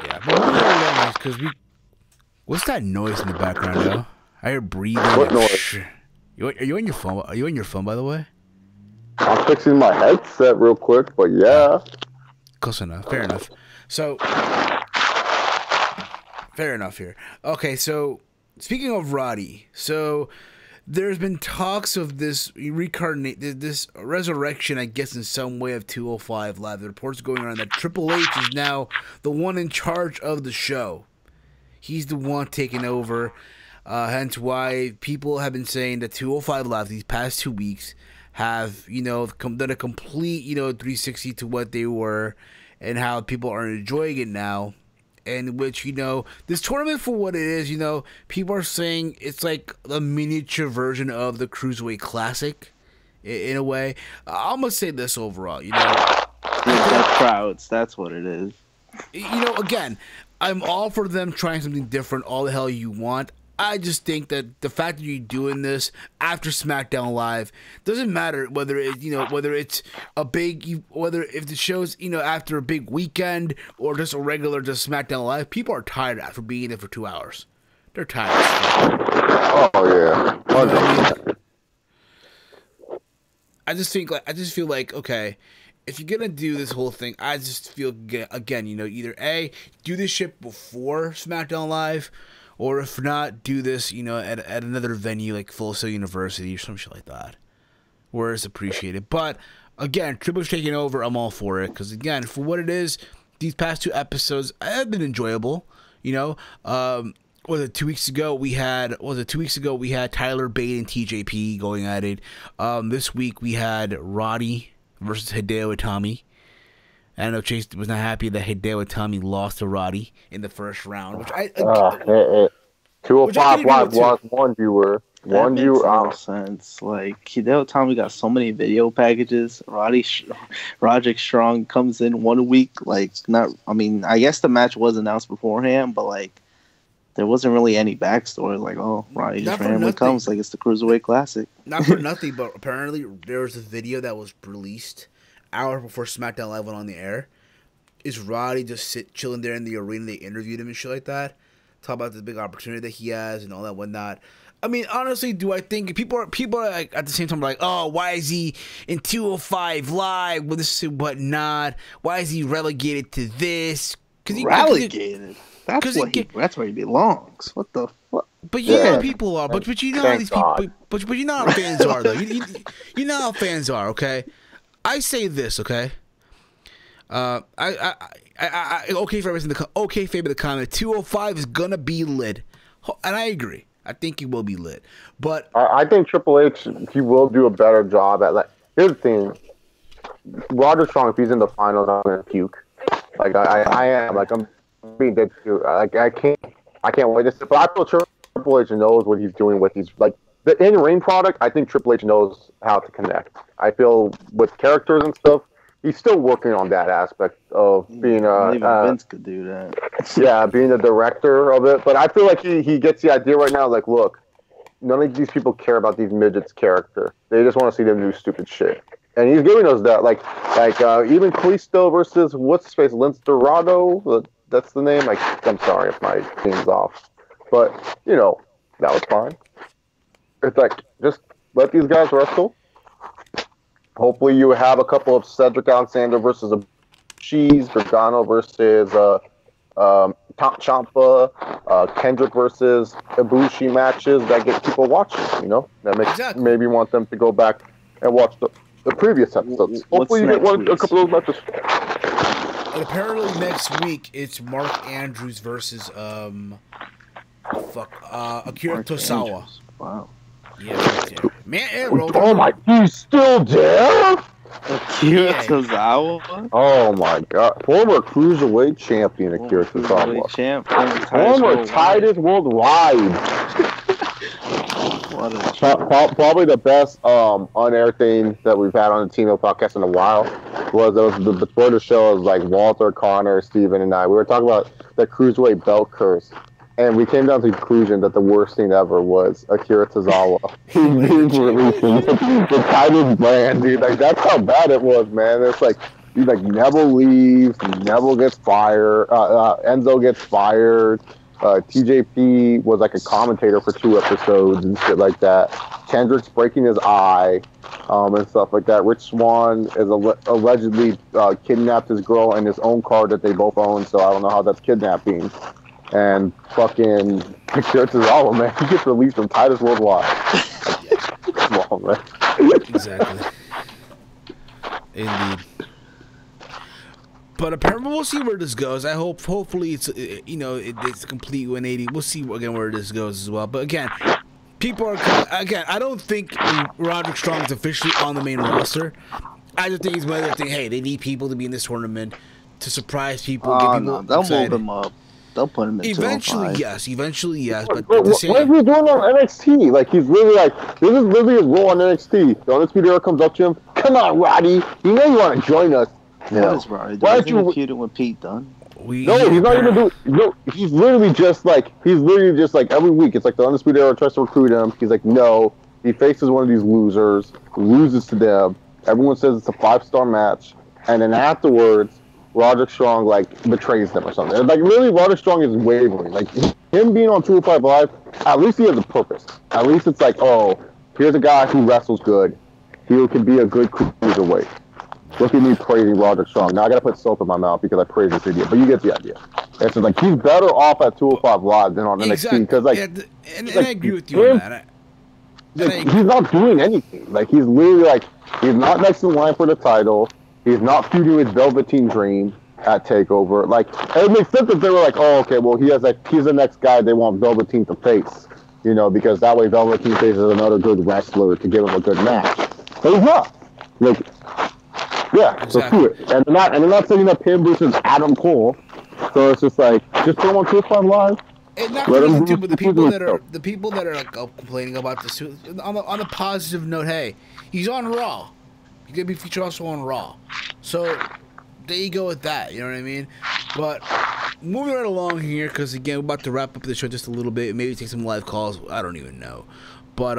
Yeah, but moving along because we. What's that noise in the background, though? I hear breathing. What noise? Are you on your phone? Are you on your phone, by the way? I'm fixing my headset real quick, but yeah. Close enough. Fair enough. So, fair enough here. Okay, so speaking of Roddy, so there's been talks of this this resurrection, I guess, in some way of 205 Live. The reports going around that Triple H is now the one in charge of the show. He's the one taking over. Hence why people have been saying that 205 Live these past 2 weeks have, done a complete, 360 to what they were and how people are enjoying it now. In which, this tournament for what it is, people are saying it's like a miniature version of the Cruiserweight Classic in a way. I'm going to say this overall, Crowds, that's what it is. Again, I'm all for them trying something different, all the hell you want. I just think that the fact that you're doing this after SmackDown Live doesn't matter whether it's a big, whether if the show's, after a big weekend or just a regular just SmackDown Live. People are tired after being there for 2 hours. They're tired. Oh yeah. I just feel like, okay, if you're gonna do this whole thing, I just feel again, either A, do this shit before SmackDown Live, or if not, do this, at another venue like Full Sail University or some shit like that, where it's appreciated. But again, Triple H taking over, I'm all for it, because again, for what it is, these past 2 episodes have been enjoyable. Was it 2 weeks ago we had Tyler Bate and TJP going at it. This week we had Roddy versus Hideo Itami. I know Chase was not happy that Hideo Itami lost to Roddy in the first round, which 205 Live lost one viewer. That makes no sense. Like, Hideo Itami got so many video packages. Roderick Strong comes in 1 week. I guess the match was announced beforehand, but there wasn't really any backstory. Roddy just randomly comes like it's the Cruiserweight Classic. Not for nothing, but apparently there was a video that was released hours before SmackDown Live went on the air. Is Roddy just chilling there in the arena? They interviewed him and shit like that. Talk about the big opportunity that he has and all that whatnot. I mean, honestly, do I think people are like, at the same time like, oh, why is he in 205 Live with this and whatnot? Why is he relegated to this? Relegated? That's where he belongs. What the fuck? But how people are. But you know how these people. But you know how fans are though. You know how fans are. Okay, I say this. Okay. Okay for everything. Okay, favor the comment. 205 is gonna be lit, and I agree. I think he will be lit. But I think Triple H, he will do a better job at here's the thing. Roger Strong, if he's in the finals, I'm gonna puke. I am. I'm being dead serious. I can't wait to see. But I feel Triple H knows what he's doing with these the in-ring product. I think Triple H knows how to connect. I feel with characters and stuff, he's still working on that aspect of being even Vince could do that. Yeah, being the director of it. But I feel like he gets the idea right now. Look, none of these people care about these midgets' character. They just want to see them do stupid shit. And he's giving us that. Even Kalisto versus what's his face, Lince Dorado. That's the name. I'm sorry if my name's off, but that was fine. It's just let these guys wrestle. Hopefully, you have a couple of Cedric Alexander versus a Cheese, Gargano versus Ciampa, Kendrick versus Ibushi matches that get people watching. That makes maybe want them to go back and watch the previous episodes. Hopefully, you get a couple of those matches. And apparently next week it's Mark Andrews versus Akira Tozawa. Wow. Yeah, man, oh my, he's still there? Akira Tozawa? Oh my god. Former cruiserweight champion Akira Tozawa. Former Titus Worldwide. Probably the best on-air thing that we've had on the Team Hill podcast in a while was before the show. It was like Walter, Connor, Steven, and I. We were talking about the cruiserweight belt curse, and we came down to the conclusion that the worst thing ever was Akira Tozawa. He's releasing the Titus brand, dude. Like, that's how bad it was, man. It's like Neville leaves, Neville gets fired, Enzo gets fired. TJP was like a commentator for 2 episodes and shit like that. Kendrick's breaking his eye, and stuff like that. Rich Swann is allegedly kidnapped his girl in his own car that they both own, so I don't know how that's kidnapping. And fucking Akira Tozawa, man, he gets released from Titus Worldwide. Come on, man. Exactly. Indeed. But apparently, we'll see where this goes. Hopefully, it's it's a complete 180. We'll see again where this goes as well. But again, people are I don't think Roderick Strong is officially on the main roster. I just think he's one of the thing. Hey, they need people to be in this tournament to surprise people. Get people they'll excited. move him up. They'll put him in Eventually, yes. Eventually, yes. But what is he doing on NXT? Like, he's really this is literally his role on NXT. The Undisputed Era comes up to him. Come on, Roddy. You know you want to join us. What is Roddy? Why aren't you feuding with Pete Dunne? No, he's not even doing. No, he's literally just like every week. It's like the Undisputed Era tries to recruit him. He's like, no. He faces one of these losers, loses to them. Everyone says it's a 5-star match, and then afterwards, Roderick Strong like betrays them or something. Like, literally, Roderick Strong is wavering. Like, him being on 205 Live, at least he has a purpose. At least it's like, oh, here's a guy who wrestles good. He can be a good cruiserweight. Look at me praising Roderick Strong. Now I gotta put soap in my mouth because I praise this idiot. But you get the idea. It's like he's better off at 205 Live than on NXT because and I agree with you on that. He's not doing anything. Like, he's literally he's not next in line for the title. He's not feuding with Velveteen Dream at TakeOver. Like, it makes sense that they were like, oh, okay, well he's the next guy they want Velveteen to face, because that way Velveteen faces another good wrestler to give him a good match. But he's not. Like. Yeah, exactly. So do it. And they're not setting up him versus Adam Cole. So it's just like, just put him on 205 Live. And not really too, but the people that are like complaining about this on a positive note, hey, he's on Raw. He's gonna be featured also on Raw. So there you go with that. You know what I mean? But moving right along here, because again, we're about to wrap up the show just a little bit. Maybe take some live calls. I don't even know. But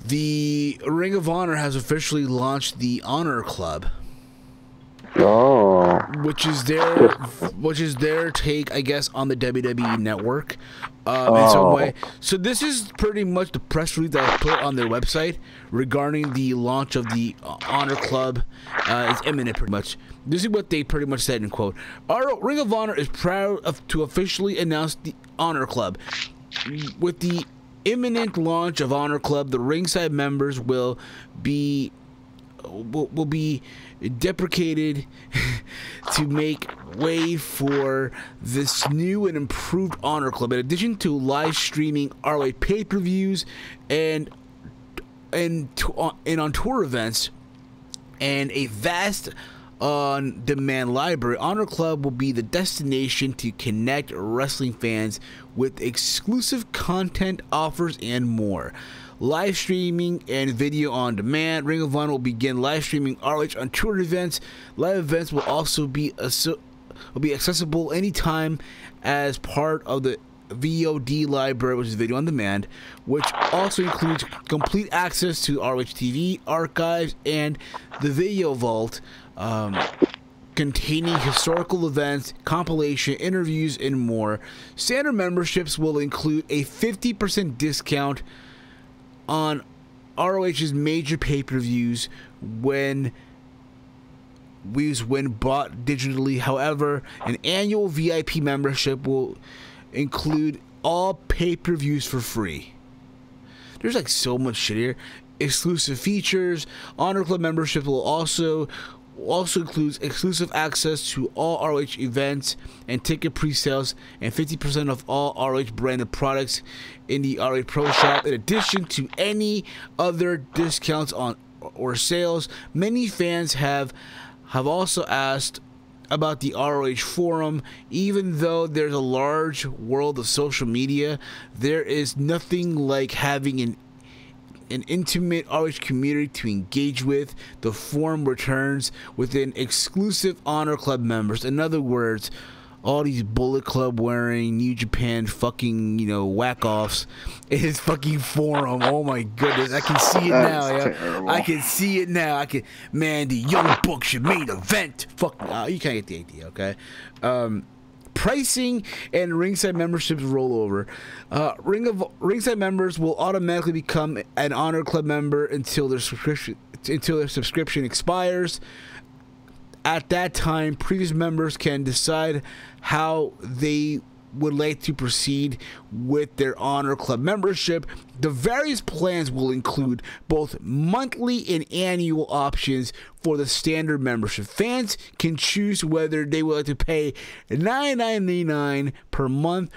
the Ring of Honor has officially launched the Honor Club. Oh. Which is their take, I guess, on the WWE network in some way. So this is pretty much the press release that was put on their website regarding the launch of the Honor Club. It's imminent, pretty much. This is what they pretty much said in quote. Our Ring of Honor is proud to officially announce the Honor Club. With the imminent launch of Honor Club, the ringside members will be deprecated to make way for this new and improved Honor Club. In addition to live streaming ROH pay-per-views and on tour events and a vast on-demand library, Honor Club will be the destination to connect wrestling fans with exclusive content offers and more. Live streaming and video on demand. Ring of Honor will begin live streaming ROH on tour events. Live events will also be accessible anytime as part of the VOD library, which is video on demand, which also includes complete access to ROH TV archives and the video vault, containing historical events, compilation, interviews, and more. Standard memberships will include a 50% discount on ROH's major pay-per-views when bought digitally. However, an annual VIP membership will include all pay-per-views for free. There's like so much shit here. Exclusive features. Honor Club membership will also includes exclusive access to all ROH events and ticket pre-sales and 50% of all ROH branded products in the ROH Pro Shop, in addition to any other discounts on or sales. Many fans have also asked about the ROH forum. Even though there's a large world of social media, there is nothing like having an intimate ROH community to engage with. The forum returns within exclusive Honor Club members. In other words, all these Bullet Club wearing New Japan fucking, whack-offs in his fucking forum. Oh my goodness, I can see it now. Yeah. I can see it now. Man, the Young Bucks should main event. Fuck, you can't get the idea, okay? Pricing and ringside memberships roll over. Ringside members will automatically become an Honor Club member until their subscription expires. At that time, previous members can decide how they would like to proceed with their Honor Club membership. The various plans will include both monthly and annual options for the standard membership. Fans can choose whether they would like to pay $9.99 per month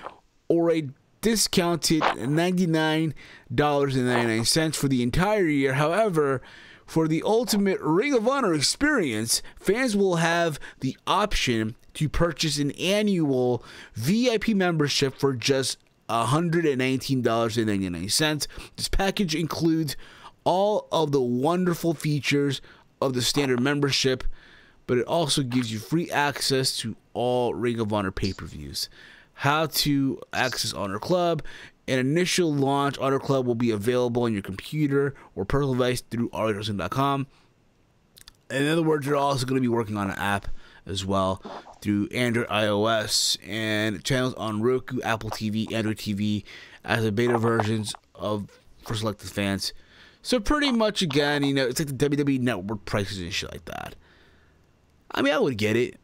or a discounted $99.99 for the entire year. However, for the ultimate Ring of Honor experience, fans will have the option to purchase an annual VIP membership for just $119.99. This package includes all of the wonderful features of the standard membership, but it also gives you free access to all Ring of Honor pay-per-views. How to access Honor Club. An initial launch Honor Club will be available on your computer or personal device through ROHWrestling.com. In other words, you're also going to be working on an app as well through Android, iOS, and channels on Roku, Apple TV, Android TV as the beta versions for selected fans. So pretty much, again, it's like the WWE Network prices and shit like that. I mean, I would get it.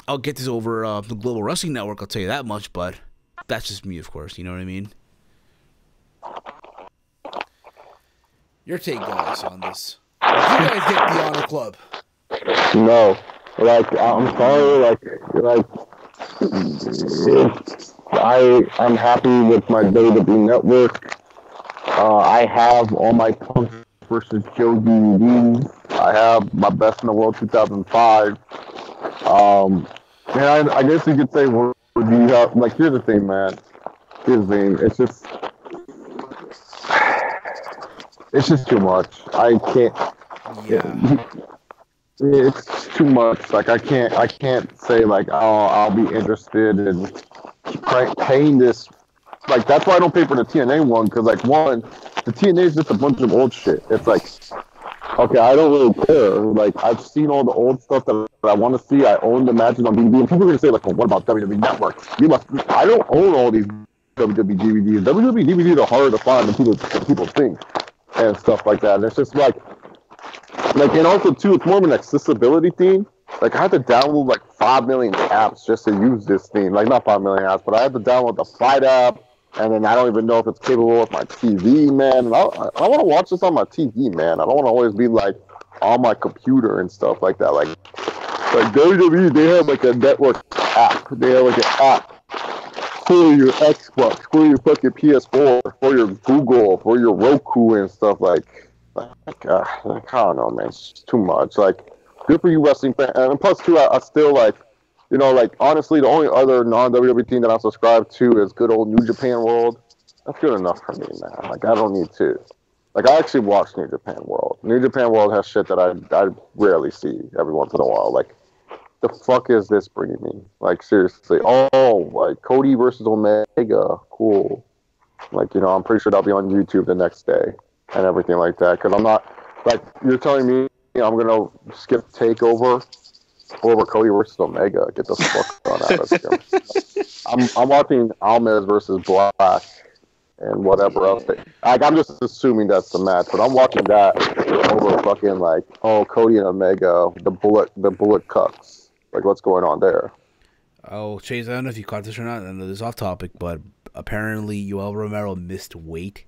I'll get this over the Global Wrestling Network, I'll tell you that much, but that's just me, of course, you know what I mean? Your take, guys, on this. Did you guys get the Honor Club? No. I'm sorry, I'm happy with my WWE Network. I have all my Punk versus Joe DVDs. I have my Best in the World 2005. And I guess you could say, what do you have? Here's the thing, man. Here's the thing. It's just too much. I can't. Yeah. It's too much. I can't say I'll be interested in paying this. That's why I don't pay for the TNA one, because one, the TNA is just a bunch of old shit. It's okay, I don't really care. I've seen all the old stuff that I want to see. I own the matches on DVD, and people are gonna say well, what about WWE Network? I don't own all these WWE DVDs. WWE DVDs are harder to find than people think, and stuff like that. And it's just and also too, it's more of an accessibility thing. I had to download 5 million apps just to use this thing. Not 5 million apps, but I had to download the Fight app, and then I don't even know if it's capable of my TV, man. And I want to watch this on my TV, man. I don't want to always be on my computer and stuff like that. WWE, they have a network app. They have an app for your Xbox, for your fucking PS4, for your Google, for your Roku and stuff I don't know, man. It's just too much. Good for you, wrestling fans. And plus, too, I still honestly, the only other non-WWE team that I subscribe to is good old New Japan World. That's good enough for me, man. I don't need to. I actually watch New Japan World. New Japan World has shit that I rarely see every once in a while. The fuck is this bringing me? Seriously. Oh, Cody versus Omega. Cool. I'm pretty sure that'll be on YouTube the next day and everything like that. Because I'm not, you're telling me I'm going to skip TakeOver over Cody versus Omega. Get the fuck on out of here. I'm watching Almas versus Black and whatever else. I'm just assuming that's the match, but I'm watching that over fucking Cody and Omega, the bullet cucks. What's going on there? Oh, Chase, I don't know if you caught this or not. I know this is off topic, but apparently Yoel Romero missed weight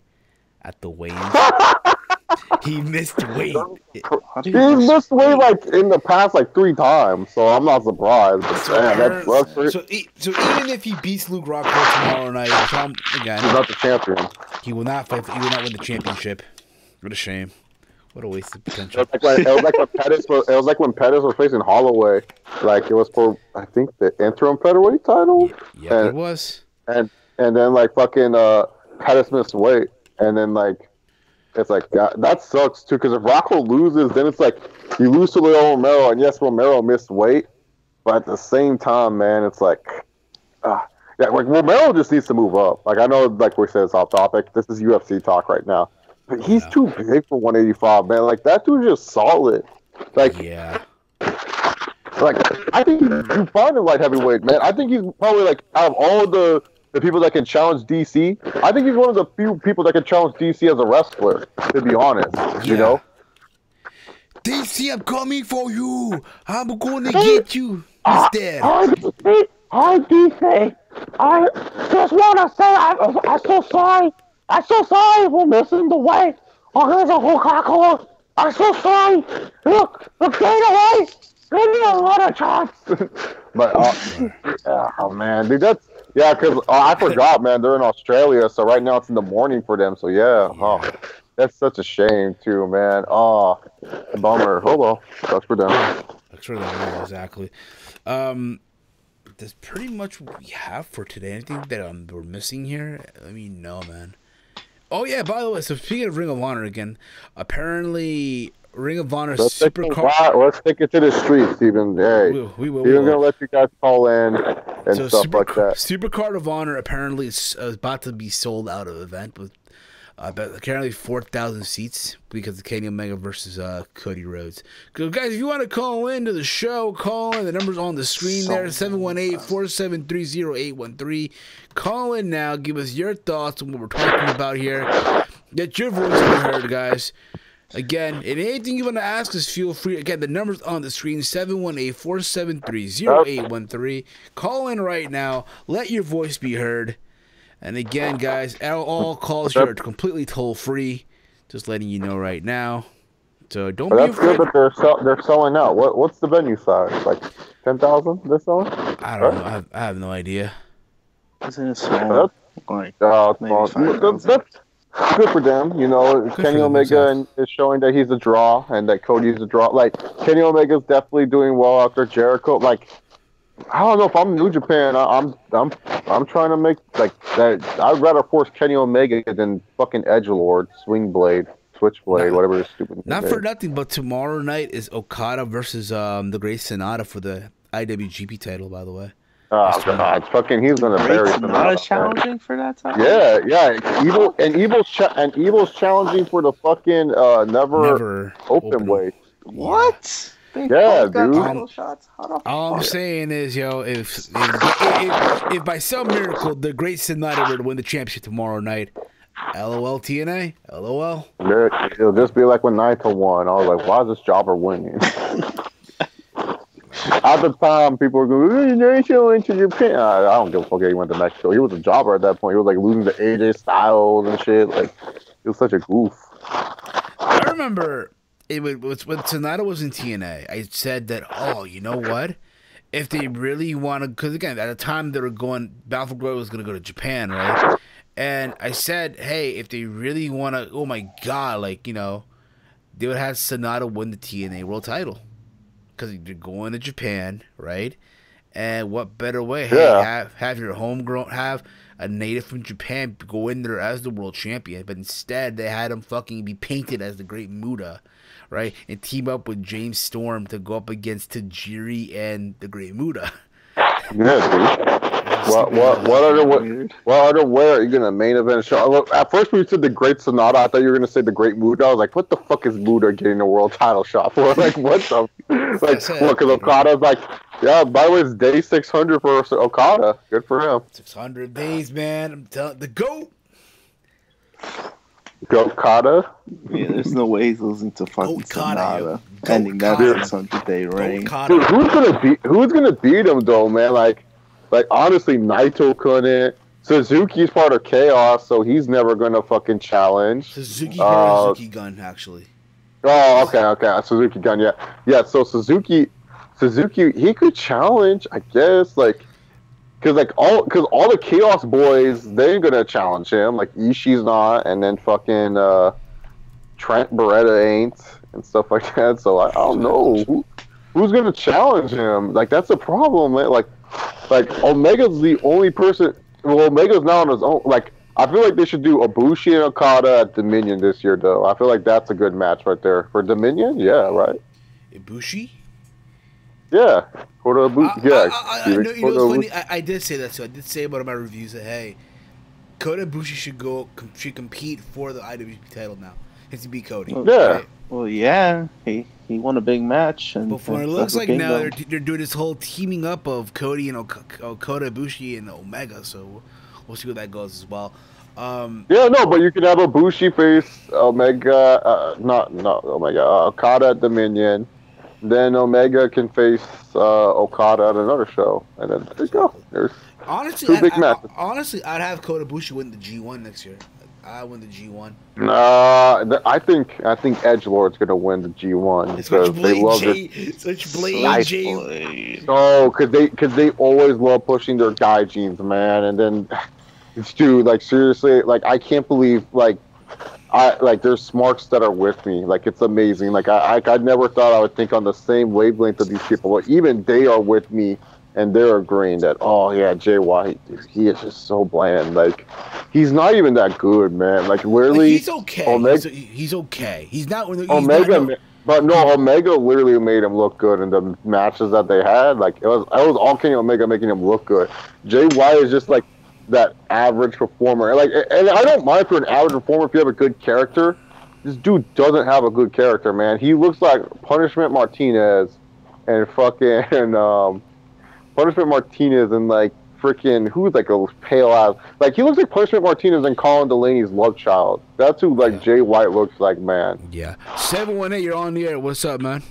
at the weigh-in. He missed weight. He's missed weight in the past 3 times, so I'm not surprised. But so even if he beats Luke Rockhold tomorrow night, again, he's not the champion. He will not fight. He will not win the championship. What a shame. What a waste of It potential. was like when Pettis was facing Holloway. Like it was for I think the interim featherweight title. Yeah, it was. And then like fucking Pettis missed weight, and then like it's like that sucks too because if Rocco loses, then it's like you lose to Leo Romero, and yes, Romero missed weight, but at the same time, man, it's like yeah, like Romero just needs to move up. Like I know, like we said, it's off topic. This is UFC talk right now. But he's too big for 185, man. Like that dude's just solid. Like like I think you find him light heavyweight, man. I think he's probably like out of all the people that can challenge DC. I think he's one of the few people that can challenge DC as a wrestler. To be honest, you know. DC, I'm coming for you. I'm going to get you. He's there. Hi DC. I just want to say I'm so sorry. I'm so sorry for missing the weight. Oh, here's a whole Coca-Cola. I'm so sorry. Look Dana White. Give me a lot of chance. But, oh, man. Dude, that's, because I forgot, man. They're in Australia, so right now it's in the morning for them. So, oh, that's such a shame, too, man. Oh, bummer. Oh, well. Sucks for them. Sucks for them, exactly. That's pretty much what we have for today. Anything that we're missing here? I mean, no, man. Oh yeah, by the way, so speaking of Ring of Honor again, apparently Ring of Honor Supercard. Let's take it to the streets, Steven. Hey, we will. We're gonna let you guys call in and stuff like that. Supercard of Honor apparently is about to be sold out of event with apparently 4,000 seats because of Kenny Omega versus Cody Rhodes. So guys, if you want to call into the show, call in. The number's on the screen there, 718-473-0813. Call in now. Give us your thoughts on what we're talking about here. Get your voice heard, guys. Again, and anything you want to ask us, feel free. Again, the number's on the screen, 718-473-0813. Call in right now. Let your voice be heard. And again, guys, all calls here are completely toll-free. Just letting you know right now. So don't be afraid. That's good that they're selling out. What's the venue size? Like 10,000 they're selling? I don't know. I have no idea. Isn't it small? Like, that's good for them. You know, Kenny Omega is showing that he's a draw and that Cody's a draw. Like, Kenny Omega's definitely doing well after Jericho. Like, I don't know if I'm New Japan. I'm trying to make like that. I'd rather force Kenny Omega than fucking Edgelord, Switchblade, whatever his stupid. Not for nothing, but tomorrow night is Okada versus the Great Sonata for the IWGP title. By the way. Oh God! Fucking, he's gonna bury Sonata challenging for that title. Yeah. Evil's challenging for the fucking never open weight. What? Yeah, dude. All I'm saying is, if by some miracle the Great Sonata were to win the championship tomorrow night, LOL TNA, LOL. It'll just be like when Naito won. I was like, why is this jobber winning? At the time, people were going, Naito went to Japan. I don't give a fuck if he went to Mexico. He was a jobber at that point. He was like losing to AJ Styles and shit. Like, he was such a goof. I remember when Sonata was in TNA, I said that, oh, you know what? If they really want to, because again, at the time they were going, Battle for Glory was going to go to Japan, right? And I said, hey, if they really want to, oh my God, like, they would have Sonata win the TNA World title. Because you're going to Japan, right? And what better way? Hey, have your homegrown, have a native from Japan go in there as the world champion. But instead, they had him fucking be painted as the Great Muta, right? And team up with James Storm to go up against Tajiri and the Great Muta. Yeah, dude. What other way are you gonna main event a show? At first, when you said the Great Sonata, I thought you were gonna say the Great Muta. I was like, what the fuck is Muta getting a world title shot for? Like, what the? Like, what? Because Okada's like, yeah. By the way, it's day 600 for Okada. Good for him. 600 days, man. I'm telling the GOAT. Okada? Yeah, there's no way he's losing to fucking Sonata. Ending that 600-day reign. Dude, who's gonna beat him though, man? Like honestly, Naito couldn't. Suzuki's part of Chaos, so he's never gonna fucking challenge. Suzuki Gun, actually. Oh, okay. Suzuki Gun, yeah. So Suzuki, he could challenge, I guess, because all the Chaos boys, they ain't gonna challenge him. Like Ishii's not, and then fucking Trent Beretta ain't and stuff like that. So I don't know who's gonna challenge him. Like that's a problem, man. Like Omega's the only person. Well, Omega's now on his own. Like I feel like they should do Ibushi and Okada at Dominion this year, though. I feel like that's a good match right there for Dominion. Yeah, right. Ibushi. Yeah, Kota Ibushi. Yeah, I know. You know what's funny? I did say that. So I did say about my reviews that hey, Kota Ibushi should compete for the IWGP title now. If he beat Cody. Yeah. Right? Well, yeah, he won a big match, and but it looks like now they're doing this whole teaming up of Cody and Kota Ibushi and Omega. So we'll see where that goes as well. Yeah, no, but you can have Ibushi face Omega, not Omega, Okada at Dominion. Then Omega can face Okada at another show, and then there you go. There's two big matches. Honestly, I'd have Kota Ibushi win the G1 next year. I win the G1. I think Edgelord's gonna win the G1 because they love it. Such Blade J. No, because they always love pushing their guy genes, man. And then, dude, like seriously, like I can't believe there's smarks that are with me. Like it's amazing. Like I never thought I would think on the same wavelength of these people. But even they are with me. And they're agreeing that, oh yeah, Jay White, dude, he is just so bland. Like, he's not even that good, man. Like, literally, he's okay. Omega, he's okay. He's not. Omega, but no, Omega literally made him look good in the matches that they had. Like, it was all Kenny Omega making him look good. Jay White is just like that average performer. And I don't mind for an average performer if you have a good character. This dude doesn't have a good character, man. He looks like Punishment Martinez and fucking Punishment Martinez and like freaking who's like a pale ass, like he looks like Punishment Martinez and Colin Delaney's love child. That's who like Jay White looks like, man. Yeah. 718, you're on the air. What's up, man?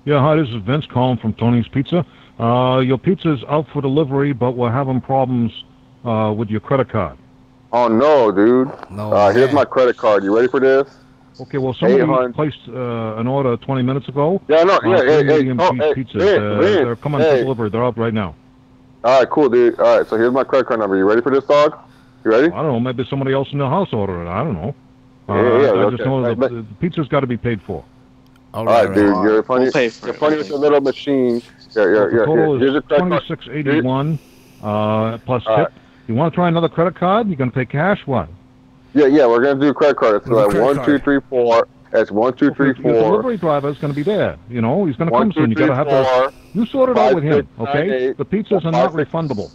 Yeah, hi, this is Vince calling from Tony's Pizza. Your pizza's out for delivery, but we're having problems with your credit card. Oh no, dude. No, here's my credit card. You ready for this? Okay, well, somebody placed an order 20 minutes ago. Yeah, no, pizzas. They're coming to deliver. They're out right now. All right, cool, dude. All right, so here's my credit card number. You ready for this, dog? You ready? I don't know. Maybe somebody else in the house ordered it. I don't know. I just know the pizza's got to be paid for. All right, dude. You're funny. You're funny with your little machine. The total is $26.81 plus tip. You want to try another credit card? You're going to pay cash? What? Yeah, we're gonna do a credit card. It's like 1, 2, 3, 4. It's 1, 2, 3, 4. The delivery driver is going to be there. You know, he's going to come soon. You got to have to. You sort it out with him, okay? The pizzas are not refundable.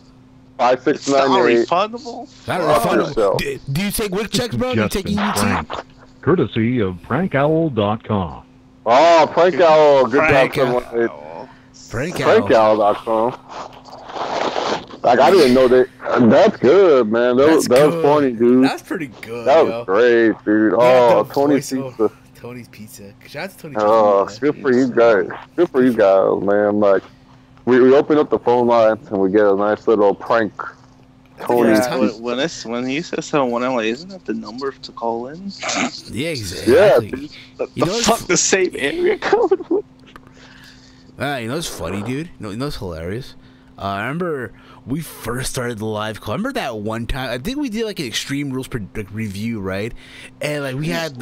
5, 6, 9, 8. Refundable? Not refundable. Do you take WIC checks, bro? Do you take EBT? Courtesy of prankowl.com. Oh, Frank Owl. Good job, Frankowl.com. Like, I didn't know that. That's good, man. That was funny, dude. That's pretty good. That was great, dude. Oh, Tony's Pizza. Tony's Pizza. Shout out to Tony's Pizza. Oh, good for you guys. Good for you guys, man. Like, we open up the phone lines and we get a nice little prank. Tony. When he says 7-1, I'm like, isn't that the number to call in? Yeah, exactly. Yeah, dude. The same area code? You know what's funny, dude? You know what's hilarious? I remember we first started the live call. Remember that one time? I think we did like an Extreme Rules review, right? And like we had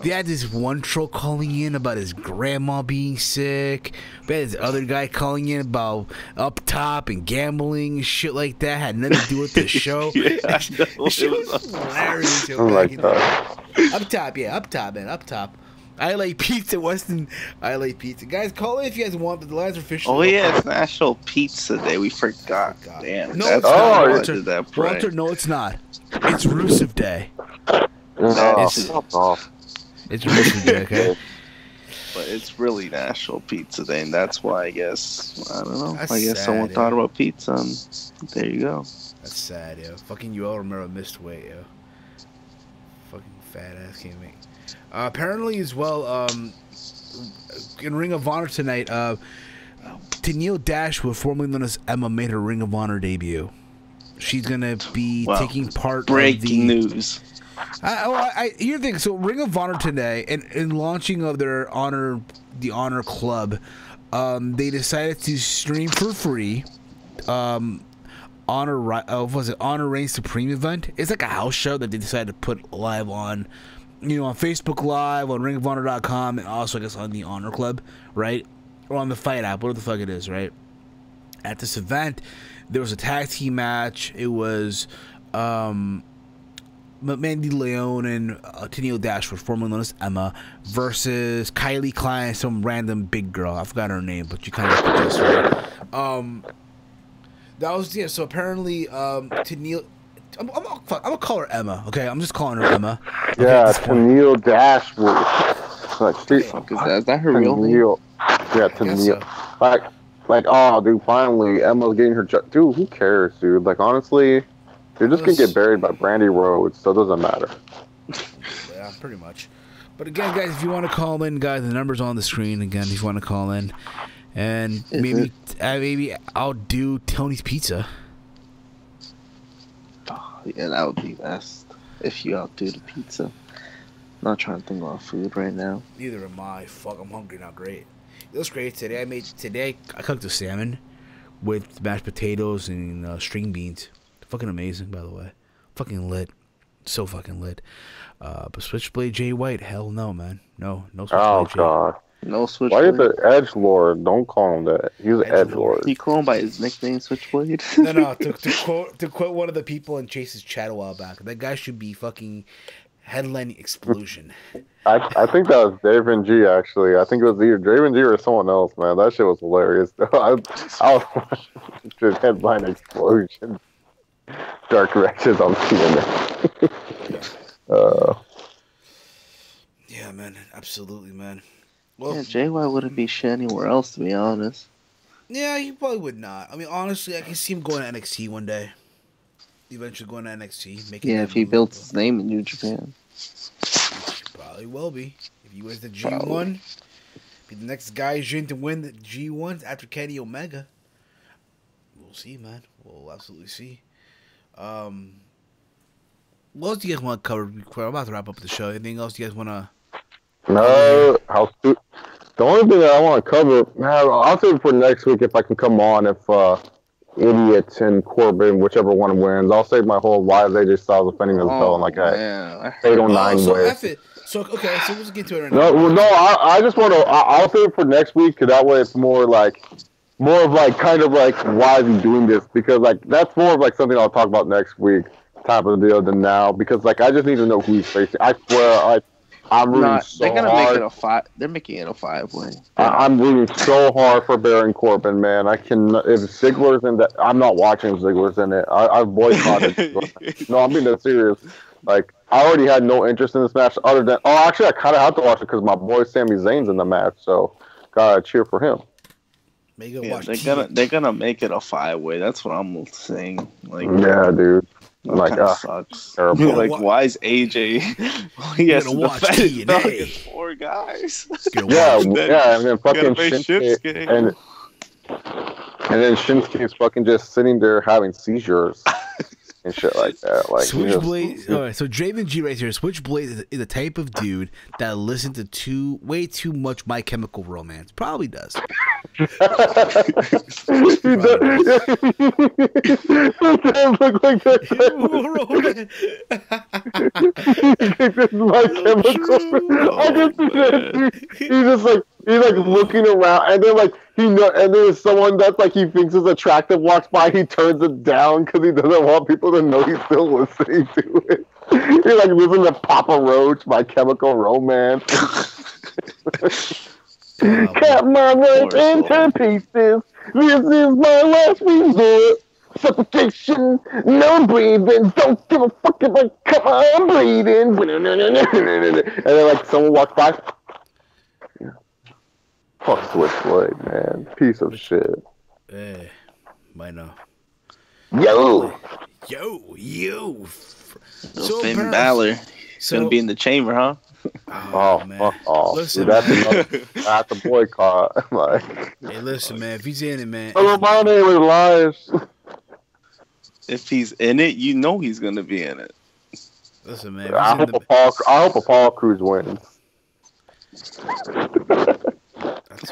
we had this one troll calling in about his grandma being sick. We had this other guy calling in about up top and gambling and shit like that. Had nothing to do with the show. Yeah, it was hilarious. Oh my God. Up top, yeah, up top, man, up top. I like pizza, Weston. I like pizza. Guys, call in if you guys want, but the lines are officially. Oh, yeah, it's National Pizza Day. We forgot. Damn. No, it's not. Walter, no, it's not. It's Rusev Day. It's Rusev Day, okay? But it's really National Pizza Day, and that's why I guess, I don't know. That's I guess sad, someone thought about pizza, and there you go. That's sad, yo. Fucking Yoel Romero missed weight, yo. Fucking fat ass can't make. Apparently, as well, in Ring of Honor tonight, Tennille Dashwood, formerly known as Emma, made her Ring of Honor debut. She's gonna be taking part. Breaking news. Here's the thing. So, Ring of Honor today, and in launching of their the Honor Club, they decided to stream for free, on Honor Reign Supreme event. It's like a house show that they decided to put live on, on Facebook Live, on ringofhonor.com, and also I guess on the Honor Club, right? Or on the Fight app, whatever the fuck it is, right? At this event, there was a tag team match. It was Mandy Leon and Tennille Dashwood, formerly known as Emma, versus Kylie Klein, some random big girl. I forgot her name, but you kind of get this, right? That was, so apparently Tennille... I'm gonna call her Emma, okay? I'm just calling her Emma. Okay, yeah, Tennille Dashwood. Is that her real name? Yeah, Tennille. Like, oh, dude, finally, Emma's getting her... Dude, who cares, dude? Like, honestly... You're just going to get buried by Brandy Rhodes, so it doesn't matter. Yeah, pretty much. But again, guys, if you want to call in, guys, the number's on the screen. Again, if you want to call in. And maybe I'll do Tony's Pizza. Oh, yeah, that would be best. If you outdo the pizza. I'm not trying to think about food right now. Neither am I. Fuck, I'm hungry now. Great. It was great today. I cooked a salmon with mashed potatoes and string beans. Fucking amazing, by the way. Fucking lit. So fucking lit. But Switchblade Jay White, hell no, man. No Switchblade Jay. God. No Switchblade. Why is it Edgelord? Don't call him that. He's an Edgelord. You call him by his nickname, Switchblade? No. To quote one of the people in Chase's chat a while back, that guy should be fucking headlining Explosion. I think that was Draven G, actually. I think it was either Draven G or someone else, man. That shit was hilarious. I was watching headline Explosion. Dark Wretches on TNA. Yeah, man. Absolutely, man. Well, yeah, JY wouldn't be shit anywhere else, to be honest. Yeah, he probably would not. I mean, honestly, I can see him going to NXT one day. Eventually going to NXT. If he builds his name in New Japan. He probably will be. If he wins the G1, be the next guy to win the G1 after Kenny Omega. We'll see, man. We'll absolutely see. What else do you guys want to cover? We're about to wrap up the show. Anything else you guys want to? No. The only thing that I want to cover, I'll save it for next week if I can come on. If Idiot and Corbin, whichever one wins, I'll save my whole why AJ Styles defending himself in like a 809 way. So let's get to it right now. No, I just want to. I'll save it for next week, because that way it's more of kind of like why is he doing this? Because like that's more of like something I'll talk about next week type of deal than now, because like I just need to know who he's facing. I swear I'm rooting so hard. They're making it a 5-way. I'm rooting so hard for Baron Corbin, man. I can if Ziggler's in that. I'm not watching Ziggler's in it. I've boycotted. No, I'm being that serious. Like I already had no interest in this match other than actually I kind of have to watch it because my boy Sami Zayn's in the match, so gotta cheer for him. They're gonna make it a 5-way. That's what I'm saying. Like, yeah, dude. Like, sucks. Terrible. Like, why is AJ? He has to defend against 4 guys. And then fucking Shinsuke, and then Shinsuke's fucking just sitting there having seizures and shit like that. Like Switchblade. All right, so Draven G right here. Switchblade is the type of dude that listens to way too much My Chemical Romance. Probably does. He does look like that. This is My Chemical. He's like looking around, and then like and there's someone that's like he thinks is attractive walks by, he turns it down because he doesn't want people to know he's still listening to it. He's like listening to Papa Roach, My Chemical Romance. Cut my life into pieces. This is my last resort. Suffocation, no breathing. Don't give a fuck if I come on breathing. And then like someone walks by. Fuck Switchblade, man. Piece of shit. Might know. Yo. So Finn Balor. He's gonna be in the chamber, huh? Oh, man. Fuck off. Listen, dude, that's a boycott. Like, hey, listen, man. If he's in it, man. Oh, my name is Elias. If he's in it, you know he's gonna be in it. Listen, man. I hope Apollo Crews wins.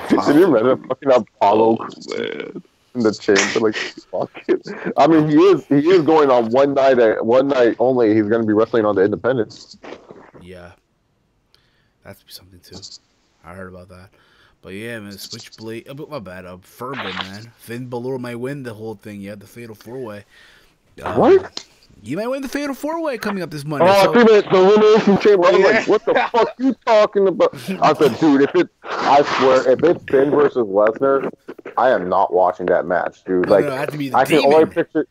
Can you imagine fucking Apollo Crews? in the chamber. Like, fuck it. I mean, he is going on one night only. He's going to be wrestling on the Independence. Yeah, that's something too. I heard about that. But yeah, man, Switchblade. But my bad. Fergal, man. Finn Balor might win the whole thing. Yeah, the Fatal 4-Way. What? You might win the Fatal 4-Way coming up this Monday. Oh, I think the Elimination Chamber. I was like, what the fuck you talking about? I said, dude, I swear, if it's Finn versus Lesnar, I am not watching that match, dude. Like, no, it has to be the I Demon. can only picture.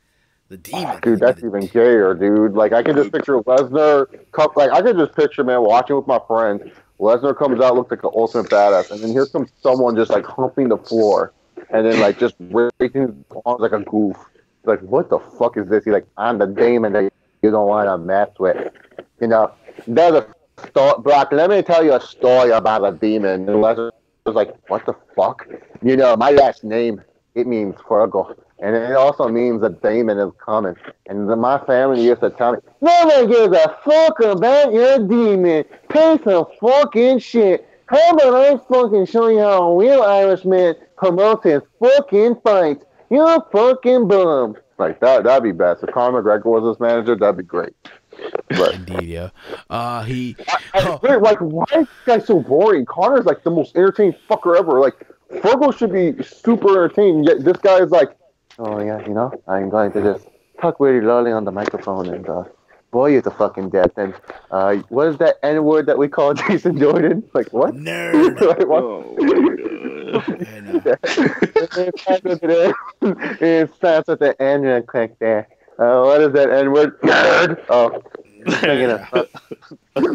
The Demon. Dude, that's even gayer, dude. Like, I can just picture Lesnar. Like, I could just picture, man, watching with my friends. Lesnar comes out, looks like an ultimate badass, and then here comes someone just like humping the floor, and then like just raising his arms like a goof. Like, what the fuck is this? He's like, I'm the demon that you don't want to mess with. You know, there's a story. Brock, let me tell you a story about a demon. And Lesnar was like, what the fuck? You know, my last name, it means Fergal. And it also means a demon is coming. And my family used to tell me, no one gives a fuck about your demon. Piece of fucking shit. How about I fucking show you how a real Irishman promotes his fucking fights? You're fucking bum. Like, that'd be best. If Conor McGregor was his manager, that'd be great. But Indeed, yeah. like, why is this guy so boring? Conor's like the most entertaining fucker ever. Like, Fergal should be super entertaining, yet this guy is like, oh yeah, you know, I'm going to just talk really loudly on the microphone and bore you to fucking death. And what is that N-word that we call Jason Jordan? Like, what? Nerd. Like, what? It starts with the N real quick there. What is that N-word? Nerd. Oh.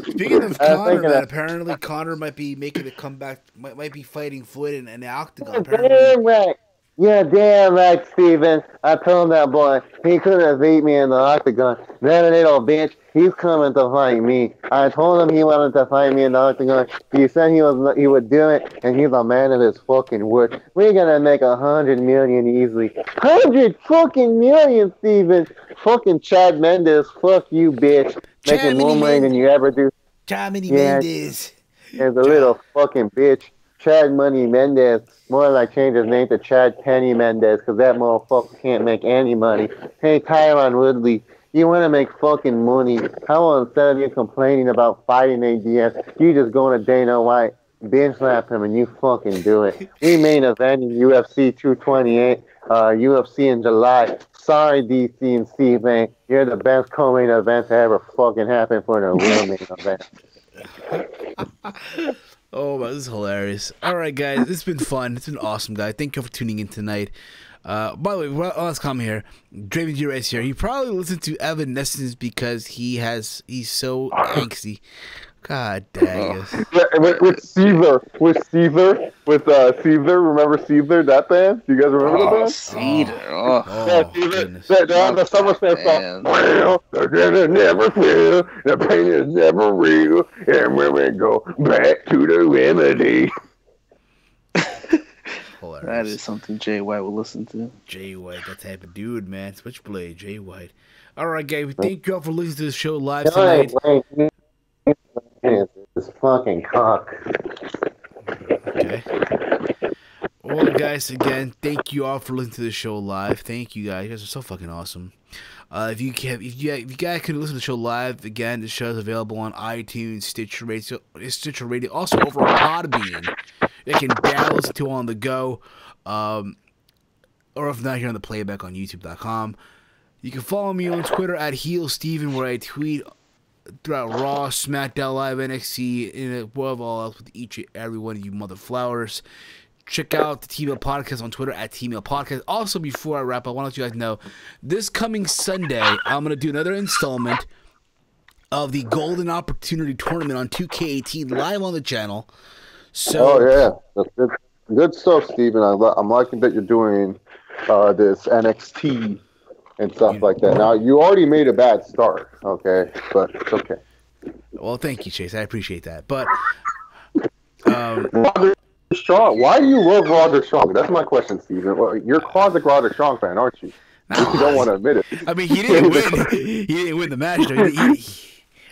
Speaking of Conor, man, apparently Conor might be making a comeback. Might be fighting Floyd in the Octagon. Damn right. Yeah, damn right, Steven. I told that boy he couldn't have beat me in the Octagon. That little bitch, he's coming to fight me. I told him he wanted to fight me in the Octagon. He said he would do it, and he's a man of his fucking word. We're gonna make 100 million easily. 100 fucking million, Steven. Fucking Chad Mendes, fuck you, bitch. Making more money than you ever do. Chad Mendes. There's a little fucking bitch. Chad Money Mendez, more like change his name to Chad Penny Mendez, because that motherfucker can't make any money. Hey, Tyron Woodley, you want to make fucking money. How about instead of you complaining about fighting ADS, you just go to Dana White, bench slap him, and you fucking do it. We main event in UFC 228, UFC in July. Sorry, DC and Steve, man. You're the best co-main event to ever fucking happen for the real main event. Oh, this is hilarious. All right, guys, this has been fun. It's been awesome, guys. Thank you for tuning in tonight. By the way, last comment here. Draven G. Rice here. He probably listened to Evanescence because he's so angsty. God dang it. Yeah, with Caesar. Remember Caesar, that band? Do you guys remember that band? Cedar. Yeah, Caesar. They're on the SummerSlam song. Well, the good never feel, the pain is never real, and when we go back to the remedy. That is something Jay White will listen to. Jay White, that type of dude, man. Switchblade, Jay White. All right, guys, thank you all for listening to the show live tonight. This fucking cock. Okay. Well, guys, again, thank you all for listening to the show live. Thank you guys. You guys are so fucking awesome. If you guys can listen to the show live, again, the show is available on iTunes, Stitcher Radio, also over on PodBean. You can download listen to on the go, or if not, here on the playback on YouTube.com. You can follow me on Twitter at HeelSteven, where I tweet throughout Raw, SmackDown Live, NXT, and above all else with each and every one of you mother flowers. Check out the TEAMHEEL Podcast on Twitter at TEAMHEEL Podcast. Also, before I wrap up, I want to let you guys know, this coming Sunday, I'm going to do another installment of the Golden Opportunity Tournament on 2K18 live on the channel. So, yeah, that's good stuff, Steven. I'm liking that you're doing this NXT and stuff like that. Now, you already made a bad start, okay? But it's okay. Well, thank you, Chase. I appreciate that. But Roderick Strong. Why do you love Roderick Strong? That's my question, Steven. Well, you're a closet Roderick Strong fan, aren't you? If you don't want to admit it. I mean, he didn't win. He didn't win the match, though.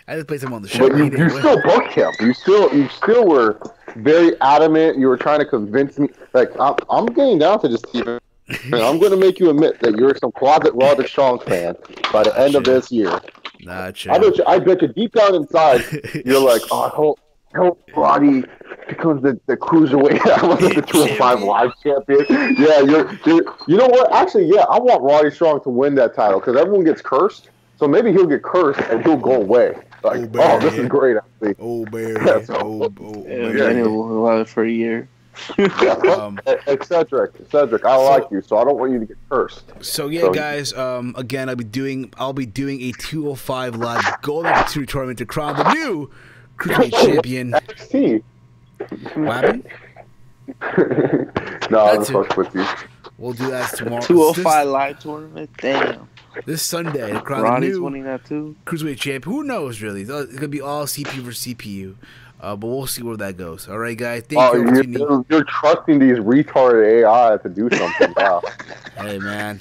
I just played him on the show. But you still booked him. You still were very adamant. You were trying to convince me. Like, I'm getting down to this, Steven. And I'm going to make you admit that you're some closet Roderick Strong fan by the end of this year. Nah, I bet you deep down inside, you're like, oh, I hope Roddy becomes the cruiserweight. I want the 205 Live champion. Yeah, you know what? Actually, yeah, I want Roddy Strong to win that title because everyone gets cursed. So maybe he'll get cursed and he'll go away. Like, oh, this is great. Actually. Oh, Barry. Yeah, And he'll have it for a year. Cedric, I like you, so I don't want you to get cursed. So guys, again, I'll be doing a 205 Live Gold Opportunity Tournament to crown the new Cruiserweight Champion. NXT. What happened? No, I'm fucking with you. We'll do that tomorrow. 205 Live Tournament? Damn. This Sunday, to crown the new winning that too. Cruiserweight Champion. Who knows, really? It's going to be all CPU versus CPU. But we'll see where that goes. All right, guys. Thank you. You're trusting these retarded AI to do something. Wow. Hey, man.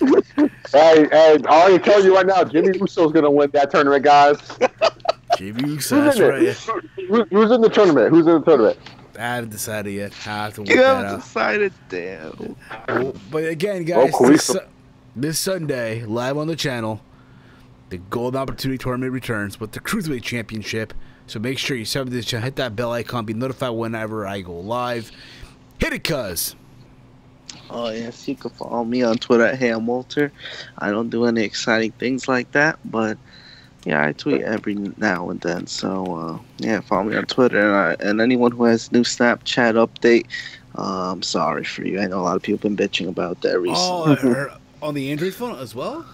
Hey, I already tell you right now, Jimmy Russo's going to win that tournament, guys. Jimmy Russo, that's right. Who's in the tournament? I haven't decided yet. I have to work You that haven't out. decided, damn. But again, guys, this Sunday, live on the channel, the Gold Opportunity Tournament returns with the Cruiserweight Championship. So make sure you sub to this channel, hit that bell icon, be notified whenever I go live. Hit it, cuz. Oh, yes, you can follow me on Twitter at HeyAmWalter. I don't do any exciting things like that, but yeah, I tweet every now and then. So, yeah, follow me on Twitter. And anyone who has new Snapchat update, I'm sorry for you. I know a lot of people have been bitching about that recently. Oh, on the Android phone as well?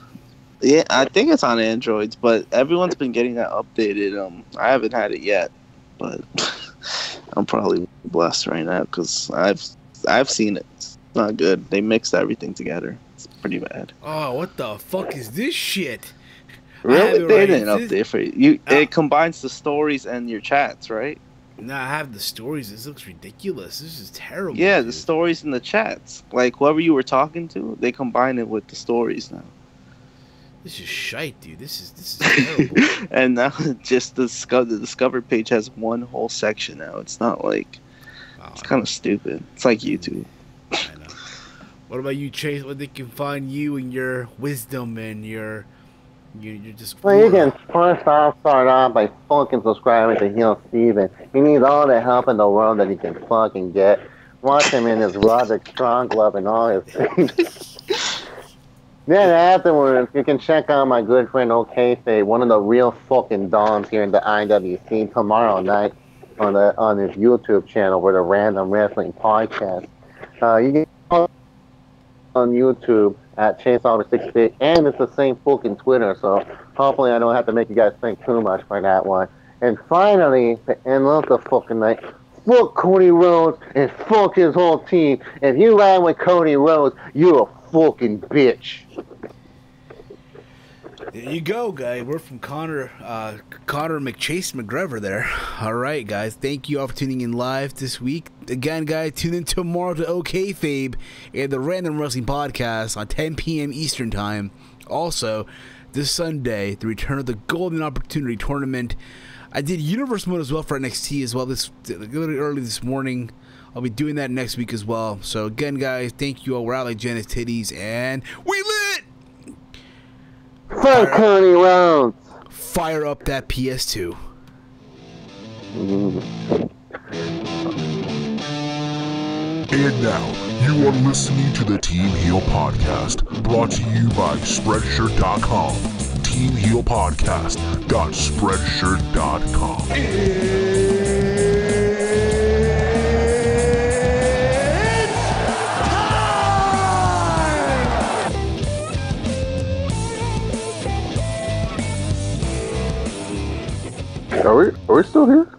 Yeah, I think it's on Androids, but everyone's been getting that updated. I haven't had it yet, but I'm probably blessed right now because I've seen it. It's not good. They mixed everything together. It's pretty bad. Oh, what the fuck is this shit? Really? They didn't update for you. It combines the stories and your chats, right? No, I have the stories. This looks ridiculous. This is terrible. Yeah, dude. the stories and the chats. Like whoever you were talking to, they combine it with the stories now. This is shite, dude. This is terrible. And now just the Discover page has one whole section now. It's not like it's kind of stupid. It's like YouTube. I know. What about you, Chase? Where they can find you and your wisdom and your just. Well, you can first off start off by fucking subscribing to Heel Steven. He needs all the help in the world that he can fucking get. Watch him in his Roderick Strong Club and all his things. Then afterwards, you can check out my good friend OKFabe, one of the real fucking dons here in the IWC tomorrow night on his YouTube channel with a Random Wrestling Podcast. You can follow on YouTube at ChaseOver68, and it's the same fucking Twitter, so hopefully I don't have to make you guys think too much for that one. And finally, to end off the fucking night, fuck Cody Rhodes and fuck his whole team. If you ride with Cody Rhodes, you're a fucking bitch. There you go, guy. We're from Connor McChase McGregor there. All right, guys. Thank you all for tuning in live this week. Again, guys, tune in tomorrow to OKFabe and the Random Wrestling Podcast on 10 p.m. Eastern Time. Also, this Sunday, the return of the Golden Opportunity Tournament. I did Universe Mode as well for NXT as well. This literally early this morning. I'll be doing that next week as well. So again, guys, thank you all. We're out like Janice Titties, and we lit. Fuck Cody Rhodes. Fire up that PS2. And now, you are listening to the Team Heel Podcast, brought to you by Spreadshirt.com. TeamHeelPodcast.Spreadshirt.com. Are we still here?